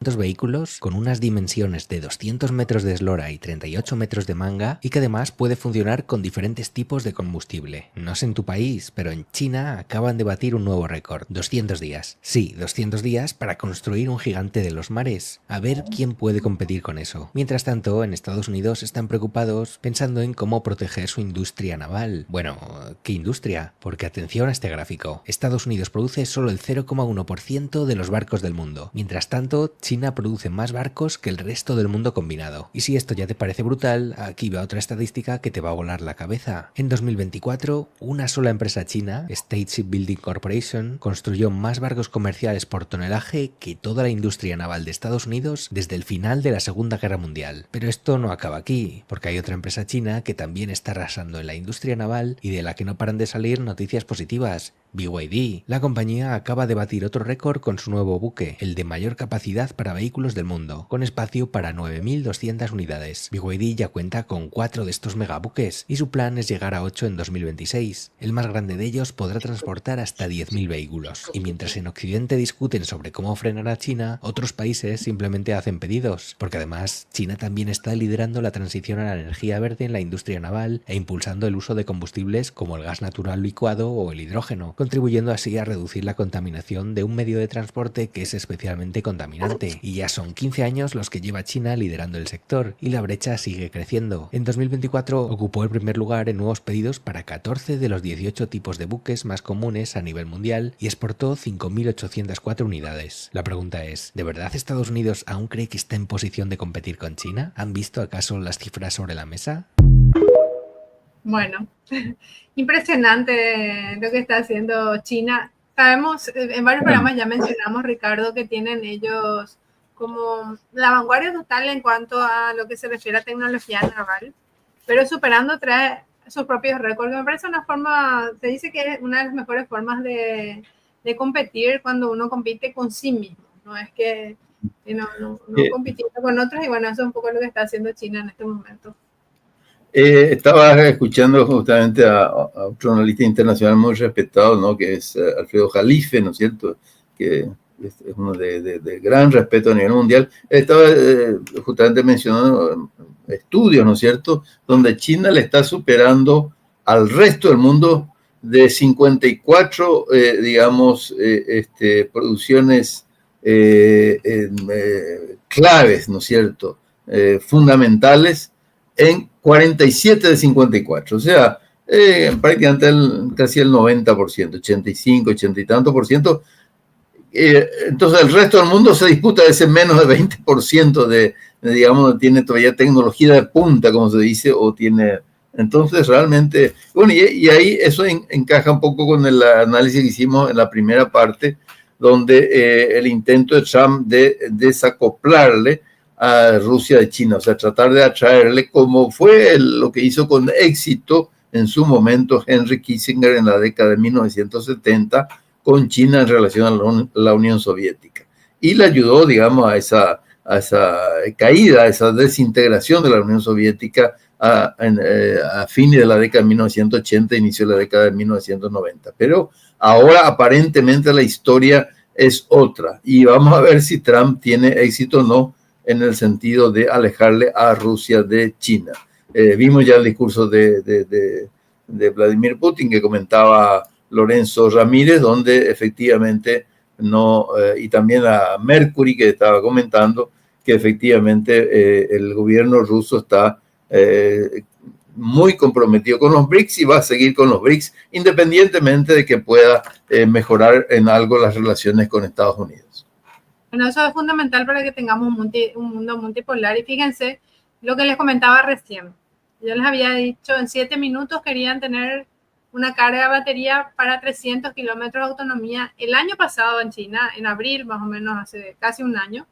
vehículos con unas dimensiones de 200 metros de eslora y 38 metros de manga y que además puede funcionar con diferentes tipos de combustible. No sé en tu país, pero en China acaban de batir un nuevo récord, 200 días. Sí, 200 días para construir un gigante de los mares. A ver quién puede competir con eso. Mientras tanto, en Estados Unidos están preocupados pensando en cómo proteger su industria naval. Bueno, ¿qué industria? Porque atención a este gráfico. Estados Unidos produce solo el 0,1% de los barcos del mundo. Mientras tanto, China produce más barcos que el resto del mundo combinado. Y si esto ya te parece brutal, aquí va otra estadística que te va a volar la cabeza. En 2024, una sola empresa china, State Shipbuilding Corporation, construyó más barcos comerciales por tonelaje que toda la industria naval de Estados Unidos desde el final de la Segunda Guerra Mundial. Pero esto no acaba aquí, porque hay otra empresa china que también está arrasando en la industria naval y de la que no paran de salir noticias positivas. BYD. La compañía acaba de batir otro récord con su nuevo buque, el de mayor capacidad para vehículos del mundo, con espacio para 9.200 unidades. BYD ya cuenta con 4 de estos megabuques y su plan es llegar a 8 en 2026. El más grande de ellos podrá transportar hasta 10.000 vehículos. Y mientras en Occidente discuten sobre cómo frenar a China, otros países simplemente hacen pedidos, porque además China también está liderando la transición a la energía verde en la industria naval e impulsando el uso de combustibles como el gas natural licuado o el hidrógeno, contribuyendo así a reducir la contaminación de un medio de transporte que es especialmente contaminante. Y ya son 15 años los que lleva China liderando el sector, y la brecha sigue creciendo. En 2024 ocupó el primer lugar en nuevos pedidos para 14 de los 18 tipos de buques más comunes a nivel mundial y exportó 5.804 unidades. La pregunta es, ¿de verdad Estados Unidos aún cree que está en posición de competir con China? ¿Han visto acaso las cifras sobre la mesa? Bueno, impresionante lo que está haciendo China. Sabemos, en varios programas ya mencionamos, Ricardo, que tienen ellos como la vanguardia total en cuanto a lo que se refiere a tecnología naval, pero superando sus propios récords. Me parece una forma, se dice que es una de las mejores formas de competir cuando uno compite con sí mismo, no es que no compitiendo con otros, y bueno, eso es un poco lo que está haciendo China en este momento. Estaba escuchando justamente a otro analista internacional muy respetado, ¿no? Que es Alfredo Jalife, ¿no es cierto? Que es uno de gran respeto a nivel mundial. Estaba justamente mencionando estudios, ¿no es cierto?, donde China le está superando al resto del mundo de 54, digamos, producciones claves, ¿no es cierto?, fundamentales, en 47 de 54, o sea, prácticamente casi el 90%, 85, 80 y tanto por ciento. Entonces el resto del mundo se disputa ese menos de 20% digamos, tiene todavía tecnología de punta, como se dice, o tiene. Entonces realmente, bueno, y ahí eso encaja un poco con el análisis que hicimos en la primera parte, donde el intento de Trump de desacoplarle a Rusia de China, o sea, tratar de atraerle, como fue lo que hizo con éxito en su momento Henry Kissinger en la década de 1970 con China en relación a la Unión Soviética. Y le ayudó, digamos, a esa caída, a esa desintegración de la Unión Soviética a fines de la década de 1980, inicio de la década de 1990. Pero ahora aparentemente la historia es otra, y vamos a ver si Trump tiene éxito o no en el sentido de alejarle a Rusia de China. Vimos ya el discurso de Vladimir Putin que comentaba Lorenzo Ramírez, donde efectivamente no, y también a Mercury que estaba comentando que efectivamente el gobierno ruso está muy comprometido con los BRICS y va a seguir con los BRICS independientemente de que pueda mejorar en algo las relaciones con Estados Unidos. Bueno, eso es fundamental para que tengamos un mundo multipolar. Y fíjense lo que les comentaba recién. Yo les había dicho, en 7 minutos querían tener una carga de batería para 300 kilómetros de autonomía el año pasado en China, en abril más o menos, hace casi un año.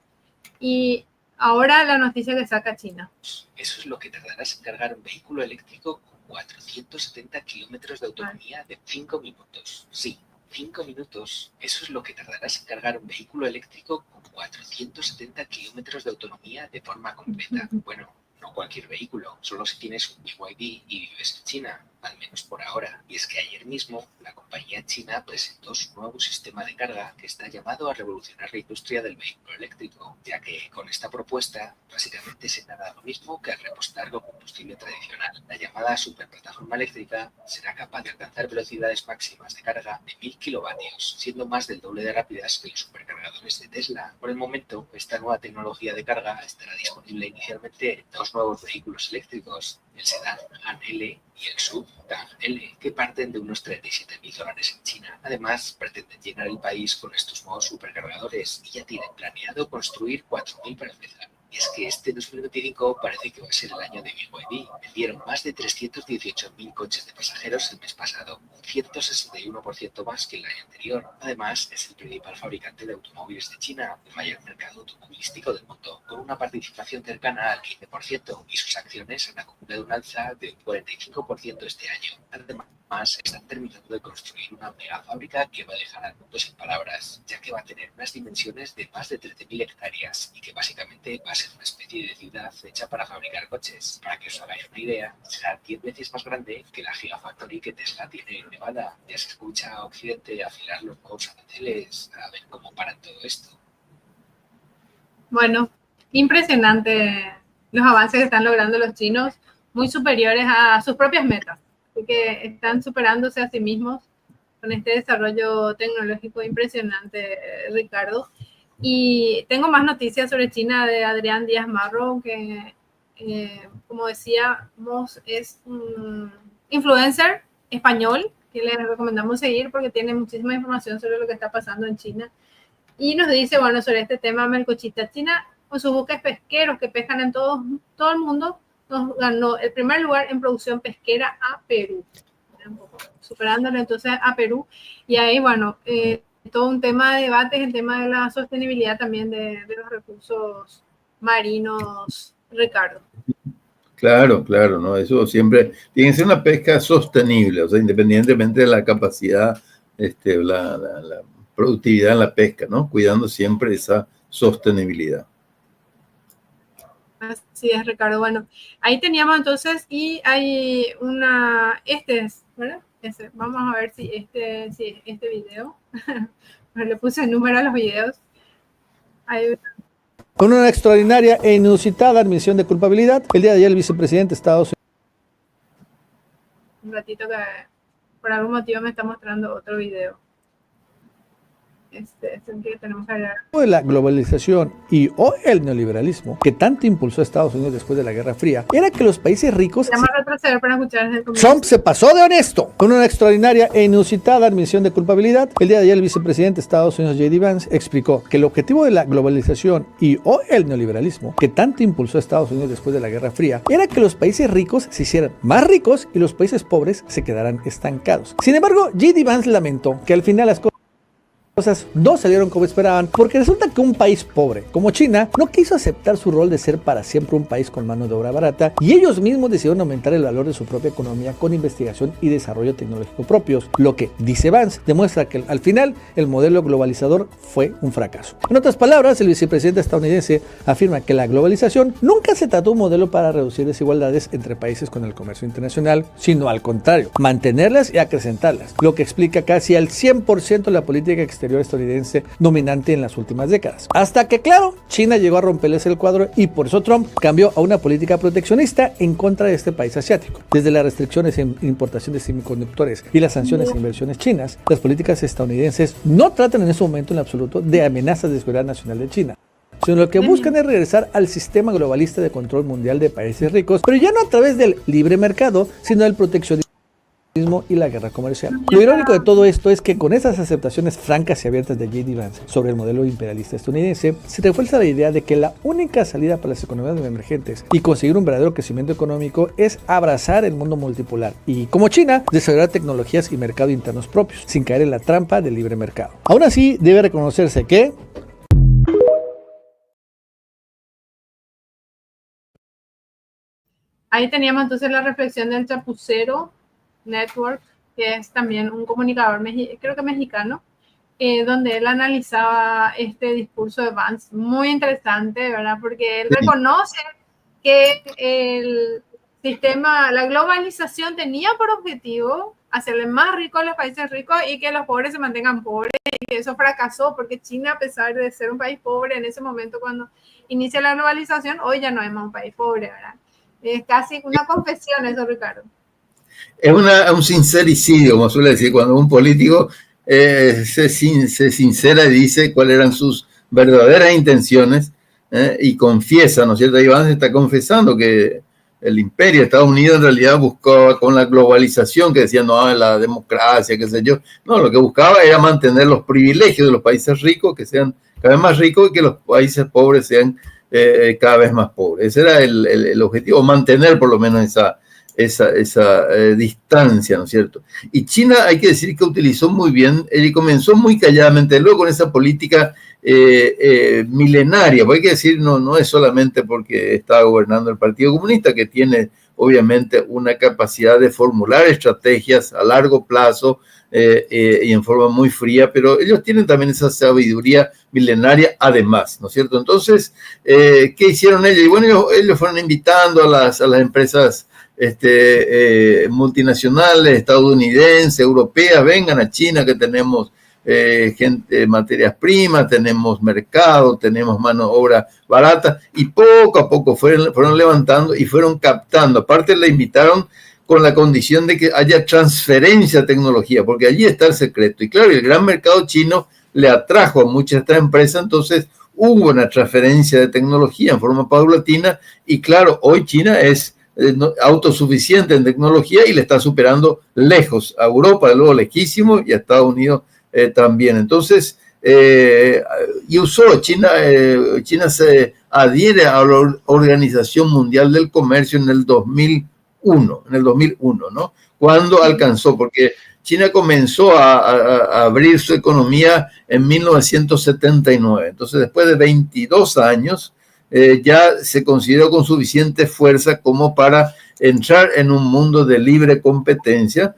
Y ahora la noticia que saca China. Eso es lo que tardarás en cargar un vehículo eléctrico con 470 kilómetros de autonomía de 5 minutos. Sí. 5 minutos. Eso es lo que tardarás en cargar un vehículo eléctrico con 470 kilómetros de autonomía de forma completa. Bueno, no cualquier vehículo, solo si tienes un BYD y vives en China, al menos por ahora. Y es que ayer mismo la compañía china presentó su nuevo sistema de carga que está llamado a revolucionar la industria del vehículo eléctrico, ya que con esta propuesta básicamente se nada lo mismo que al repostar con combustible tradicional. La llamada superplataforma eléctrica será capaz de alcanzar velocidades máximas de carga de 1000 kilovatios, siendo más del doble de rápidas que los supercargadores de Tesla. Por el momento, esta nueva tecnología de carga estará disponible inicialmente en dos nuevos vehículos eléctricos, el sedán Han L y el SUV Tang L, que parten de unos $37.000 en China. Además, pretenden llenar el país con estos nuevos supercargadores y ya tienen planeado construir 4.000 para empezar. Y es que este 2025 parece que va a ser el año de BYD. Vendieron más de 318.000 coches de pasajeros el mes pasado, un 161% más que el año anterior. Además, es el principal fabricante de automóviles de China, el mayor mercado automovilístico del mundo, con una participación cercana al 15%, y sus acciones han acumulado un alza de un 45% este año. Además, están terminando de construir una mega fábrica que va a dejar al mundo sin palabras, ya que va a tener unas dimensiones de más de 13.000 hectáreas y que básicamente va a ser una especie de ciudad hecha para fabricar coches. Para que os hagáis una idea, será 10 veces más grande que la Gigafactory que Tesla tiene en Nevada. Ya se escucha a Occidente afilar los nuevos aranceles, a ver cómo paran todo esto. Bueno, impresionante los avances que están logrando los chinos, muy superiores a sus propias metas. Así que están superándose a sí mismos con este desarrollo tecnológico impresionante, Ricardo. Y tengo más noticias sobre China de Adrián Díaz Marro, que, como decíamos, es un influencer español que les recomendamos seguir porque tiene muchísima información sobre lo que está pasando en China. Y nos dice, bueno, sobre este tema, Melcochita, China, con sus buques pesqueros que pescan en todo el mundo, nos ganó el primer lugar en producción pesquera a Perú, superándole entonces a Perú. Y ahí, bueno, todo un tema de debate es el tema de la sostenibilidad también de los recursos marinos, Ricardo. Claro, claro, ¿no? Eso siempre tiene que ser una pesca sostenible, o sea, independientemente de la capacidad, la productividad en la pesca, ¿no? Cuidando siempre esa sostenibilidad. Así es, Ricardo. Bueno, ahí teníamos entonces, y hay una, ¿verdad? Vamos a ver si este video, le puse el número a los videos. Con una extraordinaria e inusitada admisión de culpabilidad, el día de ayer el vicepresidente de Estados Unidos. Un ratito que por algún motivo me está mostrando otro video. Que tenemos que hablar. De la globalización y o el neoliberalismo que tanto impulsó a Estados Unidos después de la Guerra Fría era que los países ricos... Vamos a retroceder para escuchar el comienzo. Trump se pasó de honesto. Con una extraordinaria e inusitada admisión de culpabilidad, el día de ayer el vicepresidente de Estados Unidos, J.D. Vance, explicó que el objetivo de la globalización y o el neoliberalismo que tanto impulsó a Estados Unidos después de la Guerra Fría era que los países ricos se hicieran más ricos y los países pobres se quedaran estancados. Sin embargo, J.D. Vance lamentó que al final las cosas no salieron como esperaban, porque resulta que un país pobre como China no quiso aceptar su rol de ser para siempre un país con mano de obra barata, y ellos mismos decidieron aumentar el valor de su propia economía con investigación y desarrollo tecnológico propios, lo que, dice Vance, demuestra que al final el modelo globalizador fue un fracaso. En otras palabras, el vicepresidente estadounidense afirma que la globalización nunca se trató de un modelo para reducir desigualdades entre países con el comercio internacional, sino al contrario, mantenerlas y acrecentarlas, lo que explica casi al 100% la política exterior estadounidense dominante en las últimas décadas. Hasta que, claro, China llegó a romperles el cuadro y por eso Trump cambió a una política proteccionista en contra de este país asiático. Desde las restricciones en importación de semiconductores y las sanciones a inversiones chinas, las políticas estadounidenses no tratan en ese momento en absoluto de amenazas de seguridad nacional de China, sino lo que buscan es regresar al sistema globalista de control mundial de países ricos, pero ya no a través del libre mercado, sino del proteccionismo y la guerra comercial. Lo irónico de todo esto es que con esas aceptaciones francas y abiertas de J.D. Vance sobre el modelo imperialista estadounidense, se refuerza la idea de que la única salida para las economías emergentes y conseguir un verdadero crecimiento económico es abrazar el mundo multipolar y, como China, desarrollar tecnologías y mercados internos propios, sin caer en la trampa del libre mercado. Aún así, debe reconocerse que ahí teníamos entonces la reflexión del Chapucero Network, que es también un comunicador, creo que mexicano, donde él analizaba este discurso de Vance, muy interesante, ¿verdad? Porque él reconoce que el sistema, la globalización tenía por objetivo hacerle más ricos a los países ricos y que los pobres se mantengan pobres, y que eso fracasó porque China, a pesar de ser un país pobre en ese momento cuando inicia la globalización, hoy ya no es más un país pobre, ¿verdad? Es casi una confesión eso, Ricardo. Es un sincericidio, como suele decir, cuando un político se sincera y dice cuáles eran sus verdaderas intenciones y confiesa, ¿no es cierto? Iván se está confesando que el imperio de Estados Unidos en realidad buscaba con la globalización, que decían, no, la democracia, qué sé yo, no, lo que buscaba era mantener los privilegios de los países ricos, que sean cada vez más ricos, y que los países pobres sean cada vez más pobres. Ese era el objetivo, mantener por lo menos esa distancia, ¿no es cierto? Y China, hay que decir que utilizó muy bien, él comenzó muy calladamente, luego con esa política milenaria, porque hay que decir, no es solamente porque está gobernando el Partido Comunista, que tiene obviamente una capacidad de formular estrategias a largo plazo y en forma muy fría, pero ellos tienen también esa sabiduría milenaria además, ¿no es cierto? Entonces, ¿qué hicieron ellos? Y bueno, ellos fueron invitando a las empresas multinacionales, estadounidenses, europeas, vengan a China que tenemos materias primas, tenemos mercado, tenemos mano de obra barata, y poco a poco fueron levantando y fueron captando. Aparte le invitaron con la condición de que haya transferencia de tecnología, porque allí está el secreto. Y claro, el gran mercado chino le atrajo a muchas de estas empresas, entonces hubo una transferencia de tecnología en forma paulatina, y claro, hoy China es autosuficiente en tecnología y le está superando lejos a Europa, luego lejísimo, y a Estados Unidos también. Entonces, y usó China se adhiere a la Organización Mundial del Comercio en el 2001, ¿no? Cuando alcanzó, porque China comenzó a abrir su economía en 1979. Entonces, después de 22 años, ya se consideró con suficiente fuerza como para entrar en un mundo de libre competencia.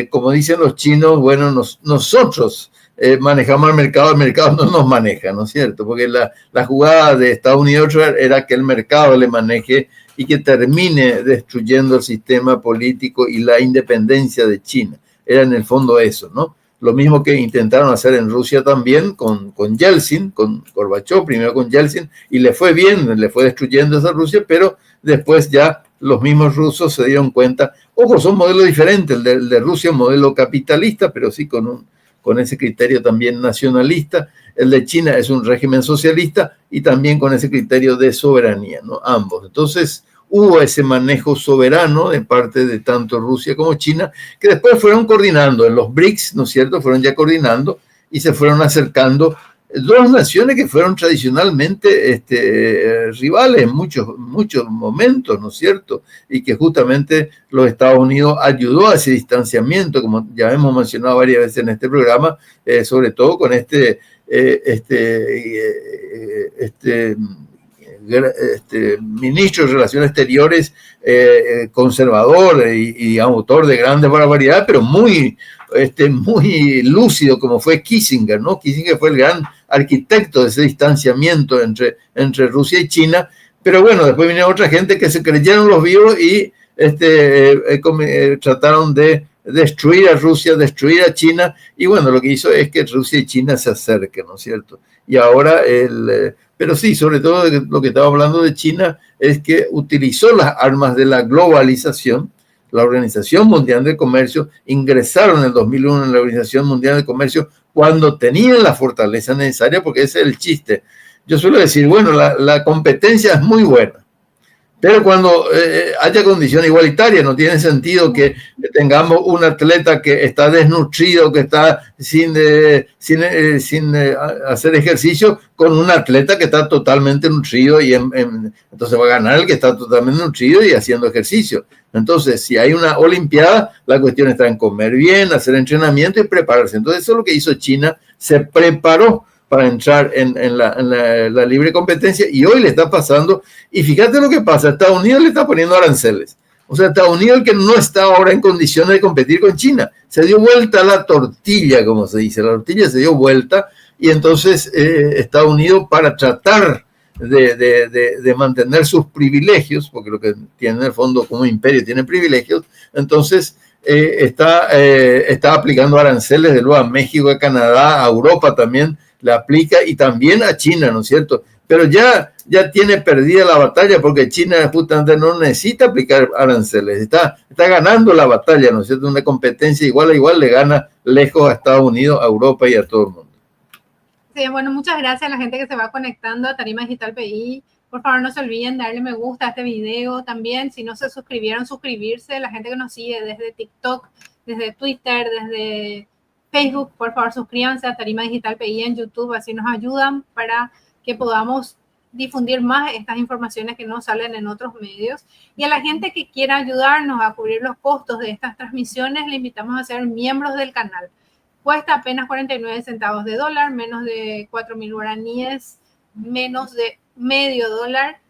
Como dicen los chinos, bueno, nosotros manejamos el mercado no nos maneja, ¿no es cierto? Porque la jugada de Estados Unidos era que el mercado le maneje y que termine destruyendo el sistema político y la independencia de China. Era en el fondo eso, ¿no? Lo mismo que intentaron hacer en Rusia también con Yeltsin, con Gorbachev, primero con Yeltsin, y le fue bien, le fue destruyendo esa Rusia, pero después ya los mismos rusos se dieron cuenta. Ojo, son modelos diferentes, el de Rusia un modelo capitalista, pero sí con ese criterio también nacionalista. El de China es un régimen socialista y también con ese criterio de soberanía, ¿no? Ambos. Entonces, hubo ese manejo soberano de parte de tanto Rusia como China, que después fueron coordinando en los BRICS, ¿no es cierto? Fueron ya coordinando y se fueron acercando dos naciones que fueron tradicionalmente rivales en muchos momentos, ¿no es cierto? Y que justamente los Estados Unidos ayudó a ese distanciamiento, como ya hemos mencionado varias veces en este programa, sobre todo con ministro de Relaciones Exteriores conservador y autor de grandes barbaridades, pero muy lúcido, como fue Kissinger, ¿no? Kissinger fue el gran arquitecto de ese distanciamiento entre Rusia y China, pero bueno, después vinieron otra gente que se creyeron los vivos y trataron de destruir a Rusia, destruir a China, y bueno, lo que hizo es que Rusia y China se acerquen, ¿no es cierto? Y ahora pero sí, sobre todo lo que estaba hablando de China es que utilizó las armas de la globalización. La Organización Mundial del Comercio ingresaron en el 2001 en la Organización Mundial del Comercio cuando tenían la fortaleza necesaria, porque ese es el chiste. Yo suelo decir, bueno, la competencia es muy buena, pero cuando haya condición igualitaria, no tiene sentido que tengamos un atleta que está desnutrido, que está sin hacer ejercicio, con un atleta que está totalmente nutrido, y entonces va a ganar el que está totalmente nutrido y haciendo ejercicio. Entonces, si hay una olimpiada, la cuestión está en comer bien, hacer entrenamiento y prepararse. Entonces, eso es lo que hizo China, se preparó para entrar en la libre competencia, y hoy le está pasando. Y fíjate lo que pasa, Estados Unidos le está poniendo aranceles. O sea, Estados Unidos, que no está ahora en condiciones de competir con China, se dio vuelta la tortilla, como se dice, la tortilla se dio vuelta, y entonces Estados Unidos, para tratar de mantener sus privilegios, porque lo que tiene en el fondo como imperio tiene privilegios, entonces está aplicando aranceles de luego a México, a Canadá, a Europa también le aplica y también a China, ¿no es cierto? Pero ya tiene perdida la batalla porque China justamente no necesita aplicar aranceles, está ganando la batalla, ¿no es cierto? Una competencia igual a igual le gana lejos a Estados Unidos, a Europa y a todo el mundo. Sí, bueno, muchas gracias a la gente que se va conectando a Tarima Digital PI. Por favor, no se olviden darle me gusta a este video también. Si no se suscribieron, suscribirse. La gente que nos sigue desde TikTok, desde Twitter, desde Facebook, por favor, suscríbanse a Tarima Digital PI en YouTube. Así nos ayudan para que podamos difundir más estas informaciones que no salen en otros medios. Y a la gente que quiera ayudarnos a cubrir los costos de estas transmisiones, le invitamos a ser miembros del canal. Cuesta apenas 49 centavos de dólar, menos de 4.000 guaraníes, menos de medio dólar.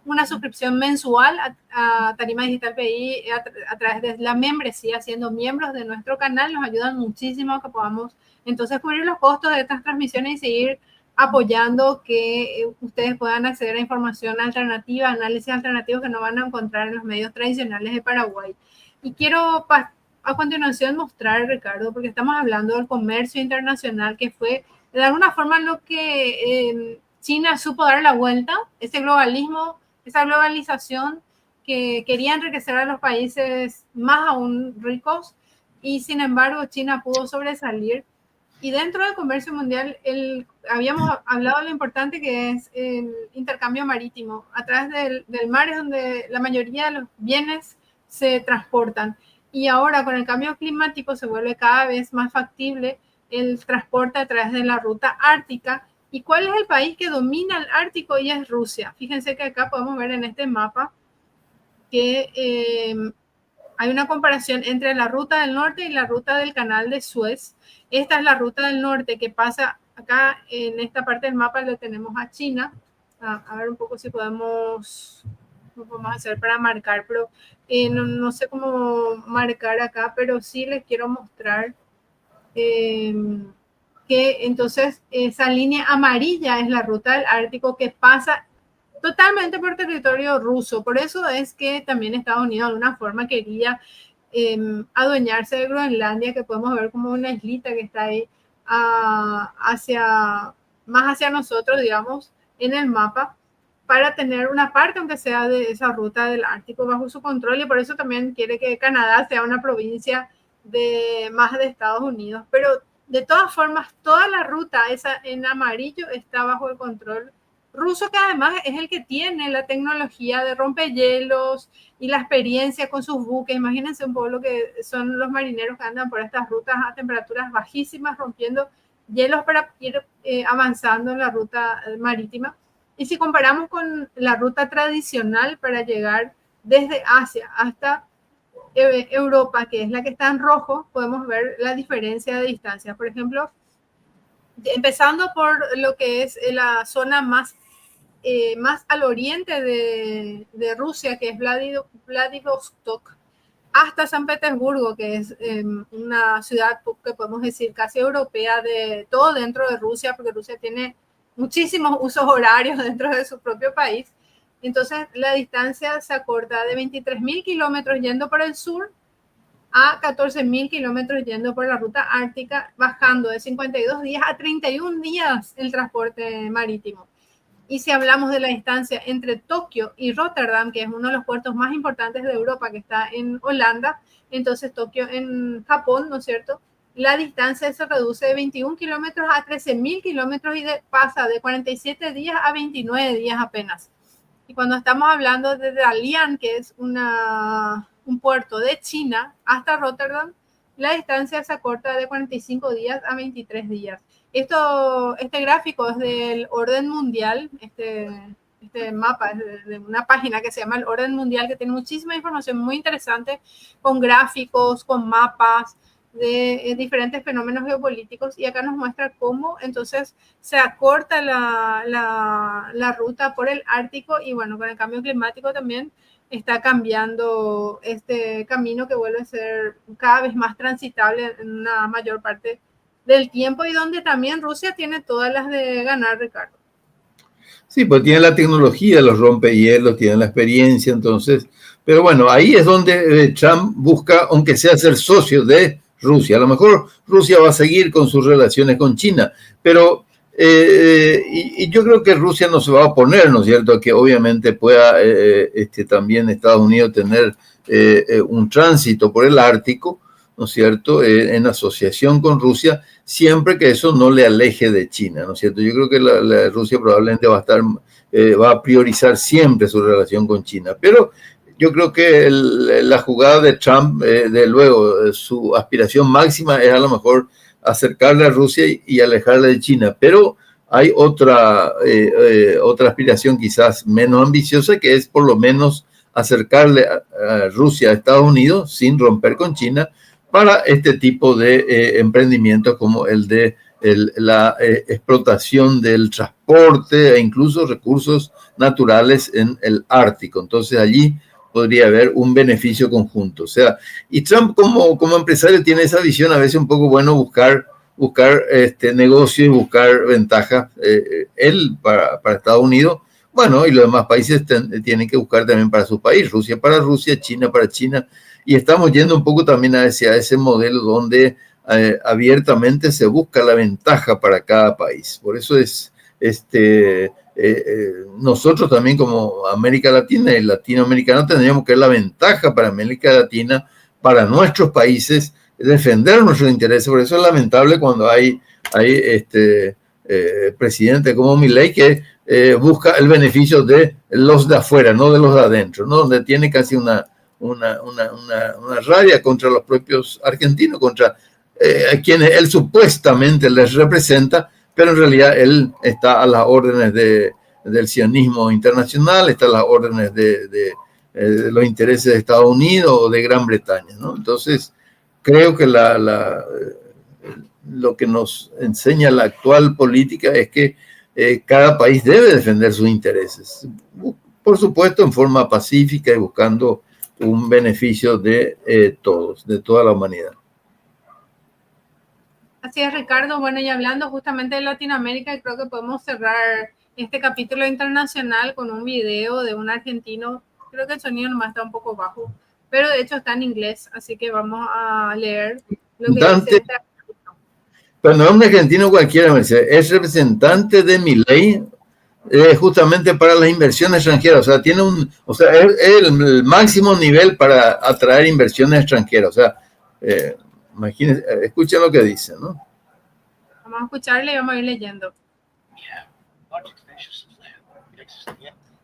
Una suscripción mensual a Tarima Digital PI a través de la membresía, siendo miembros de nuestro canal, nos ayudan muchísimo a que podamos entonces cubrir los costos de estas transmisiones y seguir apoyando que ustedes puedan acceder a información alternativa, análisis alternativos que no van a encontrar en los medios tradicionales de Paraguay. Y quiero a continuación mostrar, Ricardo, porque estamos hablando del comercio internacional, que fue de alguna forma lo que China supo dar la vuelta, ese globalismo, esa globalización que quería enriquecer a los países más aún ricos, y sin embargo China pudo sobresalir. Y dentro del comercio mundial habíamos hablado de lo importante que es el intercambio marítimo. A través del mar es donde la mayoría de los bienes se transportan. Y ahora con el cambio climático se vuelve cada vez más factible el transporte a través de la ruta ártica. ¿Y cuál es el país que domina el Ártico? Y es Rusia. Fíjense que acá podemos ver en este mapa que hay una comparación entre la ruta del norte y la ruta del canal de Suez. Esta es la ruta del norte que pasa acá en esta parte del mapa, le tenemos a China. A ver un poco si podemos hacer para marcar, pero no sé cómo marcar acá, pero sí les quiero mostrar que entonces esa línea amarilla es la ruta del Ártico que pasa totalmente por territorio ruso. Por eso es que también Estados Unidos de alguna forma quería adueñarse de Groenlandia, que podemos ver como una islita que está ahí más hacia nosotros, digamos, en el mapa, para tener una parte, aunque sea de esa ruta del Ártico, bajo su control. Y por eso también quiere que Canadá sea una provincia más de Estados Unidos. Pero de todas formas, toda la ruta esa en amarillo está bajo el control ruso, que además es el que tiene la tecnología de rompehielos y la experiencia con sus buques. Imagínense un poco lo que son los marineros que andan por estas rutas a temperaturas bajísimas, rompiendo hielos para ir avanzando en la ruta marítima. Y si comparamos con la ruta tradicional para llegar desde Asia hasta Europa, que es la que está en rojo, podemos ver la diferencia de distancia. Por ejemplo, empezando por lo que es la zona más al oriente de Rusia, que es Vladivostok, hasta San Petersburgo, que es una ciudad que podemos decir casi europea, de todo dentro de Rusia, porque Rusia tiene muchísimos usos horarios dentro de su propio país. Entonces la distancia se acorta de 23.000 kilómetros yendo por el sur a 14.000 kilómetros yendo por la ruta ártica, bajando de 52 días a 31 días el transporte marítimo. Y si hablamos de la distancia entre Tokio y Rotterdam, que es uno de los puertos más importantes de Europa, que está en Holanda, entonces Tokio en Japón, ¿no es cierto? La distancia se reduce de 21 kilómetros a 13.000 kilómetros y pasa de 47 días a 29 días apenas. Y cuando estamos hablando de Dalian, que es un puerto de China, hasta Rotterdam, la distancia se acorta de 45 días a 23 días. Este gráfico es del Orden Mundial, este mapa es de una página que se llama el Orden Mundial, que tiene muchísima información muy interesante, con gráficos, con mapas de diferentes fenómenos geopolíticos, y acá nos muestra cómo entonces se acorta la ruta por el Ártico, y bueno, con el cambio climático también está cambiando este camino, que vuelve a ser cada vez más transitable en una mayor parte del tiempo, y donde también Rusia tiene todas las de ganar, Ricardo. Sí, pues tiene la tecnología, los rompehielos, tiene la experiencia, entonces, pero bueno, ahí es donde Trump busca, aunque sea ser socio de Rusia. A lo mejor Rusia va a seguir con sus relaciones con China, pero y yo creo que Rusia no se va a oponer, ¿no es cierto?, que obviamente pueda también Estados Unidos tener un tránsito por el Ártico, ¿no es cierto?, en asociación con Rusia, siempre que eso no le aleje de China, ¿no es cierto? Yo creo que la Rusia probablemente va a priorizar siempre su relación con China, pero yo creo que la jugada de Trump, de luego, su aspiración máxima es a lo mejor acercarle a Rusia y alejarle de China, pero hay otra aspiración quizás menos ambiciosa, que es por lo menos acercarle a Rusia a Estados Unidos sin romper con China para este tipo de emprendimientos como el de la explotación del transporte e incluso recursos naturales en el Ártico. Entonces allí podría haber un beneficio conjunto. O sea, y Trump como empresario tiene esa visión a veces un poco bueno buscar negocio y buscar ventajas, él para Estados Unidos, bueno, y los demás países tienen que buscar también para su país, Rusia para Rusia, China para China, y estamos yendo un poco también hacia ese modelo donde abiertamente se busca la ventaja para cada país. Por eso es nosotros también como América Latina y latinoamericanos tendríamos que ver la ventaja para América Latina, para nuestros países, defender nuestros intereses. Por eso es lamentable cuando hay presidente como Milei que busca el beneficio de los de afuera, no de los de adentro, ¿no? Donde tiene casi una rabia contra los propios argentinos, contra quienes él supuestamente les representa, pero en realidad él está a las órdenes del sionismo internacional, está a las órdenes de los intereses de Estados Unidos o de Gran Bretaña, ¿no? Entonces, creo que lo que nos enseña la actual política es que cada país debe defender sus intereses, por supuesto en forma pacífica y buscando un beneficio de todos, de toda la humanidad. Así es, Ricardo. Bueno, y hablando justamente de Latinoamérica, creo que podemos cerrar este capítulo internacional con un video de un argentino. Creo que el sonido nomás está un poco bajo, pero de hecho está en inglés, así que vamos a leer lo que dice este argentino. Pero no es un argentino cualquiera, Mercedes, es representante de Milei justamente para las inversiones extranjeras. O sea, es el máximo nivel para atraer inversiones extranjeras. O sea, imagínense, escuchen lo que dice, ¿no? Vamos a escucharle y vamos a ir leyendo.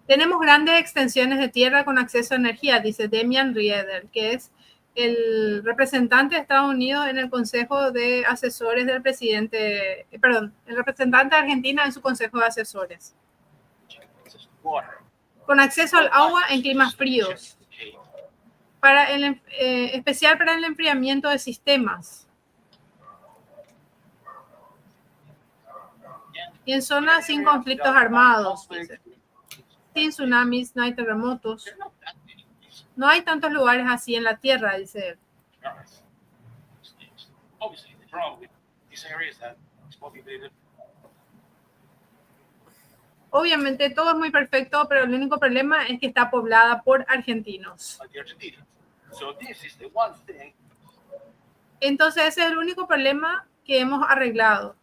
Tenemos grandes extensiones de tierra con acceso a energía, dice Demian Rieder, que es el representante de Estados Unidos en el Consejo de Asesores del presidente, el representante de Argentina en su Consejo de Asesores. Con acceso al agua en climas fríos, especial para el enfriamiento de sistemas. Y en zonas sin conflictos armados, dice. Sin tsunamis, no hay terremotos. No hay tantos lugares así en la Tierra, dice él. Obviamente todo es muy perfecto, pero el único problema es que está poblada por argentinos. Entonces ese es el único problema que hemos arreglado.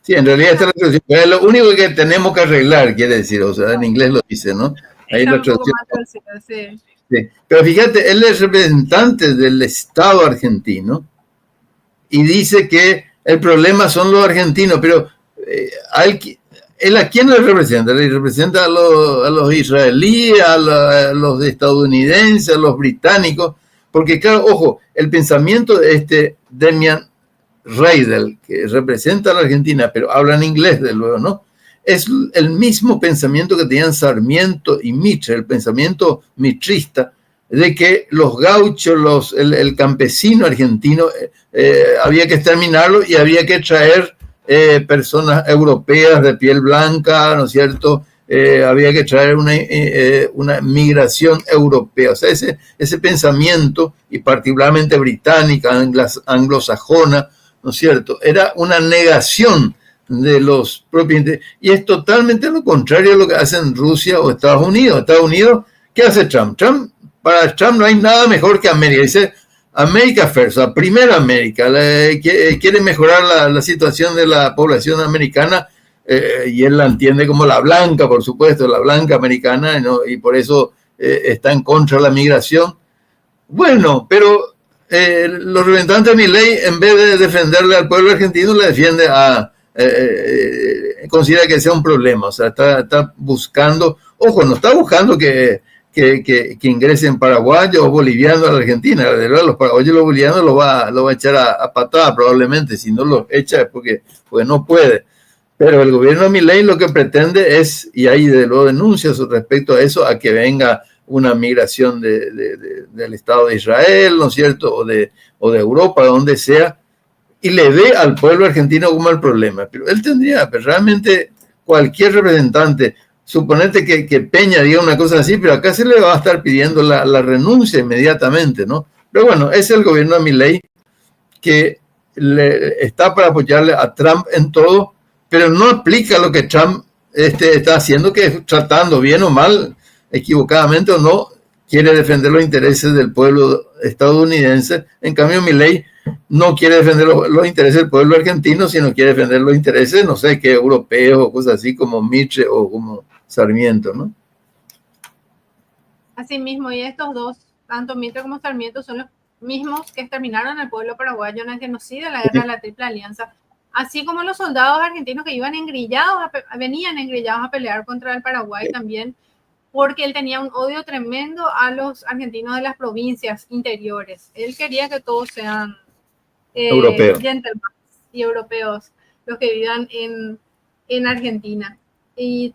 Sí, en realidad esta es la traducción. Es lo único que tenemos que arreglar, quiere decir, o sea, en inglés lo dice, ¿no? Ahí la traducción. Sí. Sí. Pero fíjate, él es representante del Estado argentino y dice que el problema son los argentinos, pero ¿él a quién le representa? Le representa a los israelíes, a los estadounidenses, a los británicos, porque claro, ojo, el pensamiento de Demian Rieder, que representa a la Argentina, pero habla en inglés, de luego, ¿no? Es el mismo pensamiento que tenían Sarmiento y Mitre, el pensamiento mitrista, de que los gauchos, el campesino argentino, había que exterminarlo y había que traer personas europeas de piel blanca, ¿no es cierto?, había que traer una migración europea. O sea, ese pensamiento, y particularmente británica, anglosajona, ¿no es cierto?, era una negación de los propios intereses. Y es totalmente lo contrario a lo que hacen Rusia o Estados Unidos. Estados Unidos, ¿qué hace Trump? Para Trump no hay nada mejor que América. Dice America First, la primera América. Quiere mejorar la situación de la población americana, y él la entiende como la blanca, por supuesto, la blanca americana, ¿no? Y por eso está en contra de la migración. Bueno, pero los representantes de Milei, en vez de defenderle al pueblo argentino, le defiende considera que sea un problema. O sea, está buscando, ojo, no está buscando que ingresen paraguayos o bolivianos a la Argentina. De verdad, los paraguayos y los bolivianos lo va a echar a patada probablemente. Si no los echa es porque no puede. Pero el gobierno de Milei lo que pretende es, y hay de luego denuncias respecto a eso, a que venga una migración del Estado de Israel, ¿no es cierto?, o de Europa, donde sea, y le ve al pueblo argentino como el problema. Pero él tendría, pues, realmente cualquier representante, suponete que Peña diga una cosa así, pero acá se le va a estar pidiendo la renuncia inmediatamente, ¿no? Pero bueno, es el gobierno de Milei que está para apoyarle a Trump en todo, pero no aplica lo que Trump está haciendo, que es tratando bien o mal, equivocadamente o no, quiere defender los intereses del pueblo estadounidense. En cambio, Milei no quiere defender los intereses del pueblo argentino, sino quiere defender los intereses, no sé qué, europeos o cosas así, como Mitre o como Sarmiento, ¿no? Así mismo, y estos dos, tanto Mitre como Sarmiento, son los mismos que exterminaron al pueblo paraguayo en el genocidio de la guerra de la Triple Alianza. Así como los soldados argentinos que venían engrillados a pelear contra el Paraguay también, porque él tenía un odio tremendo a los argentinos de las provincias interiores. Él quería que todos sean europeos y europeos los que vivan en Argentina. Y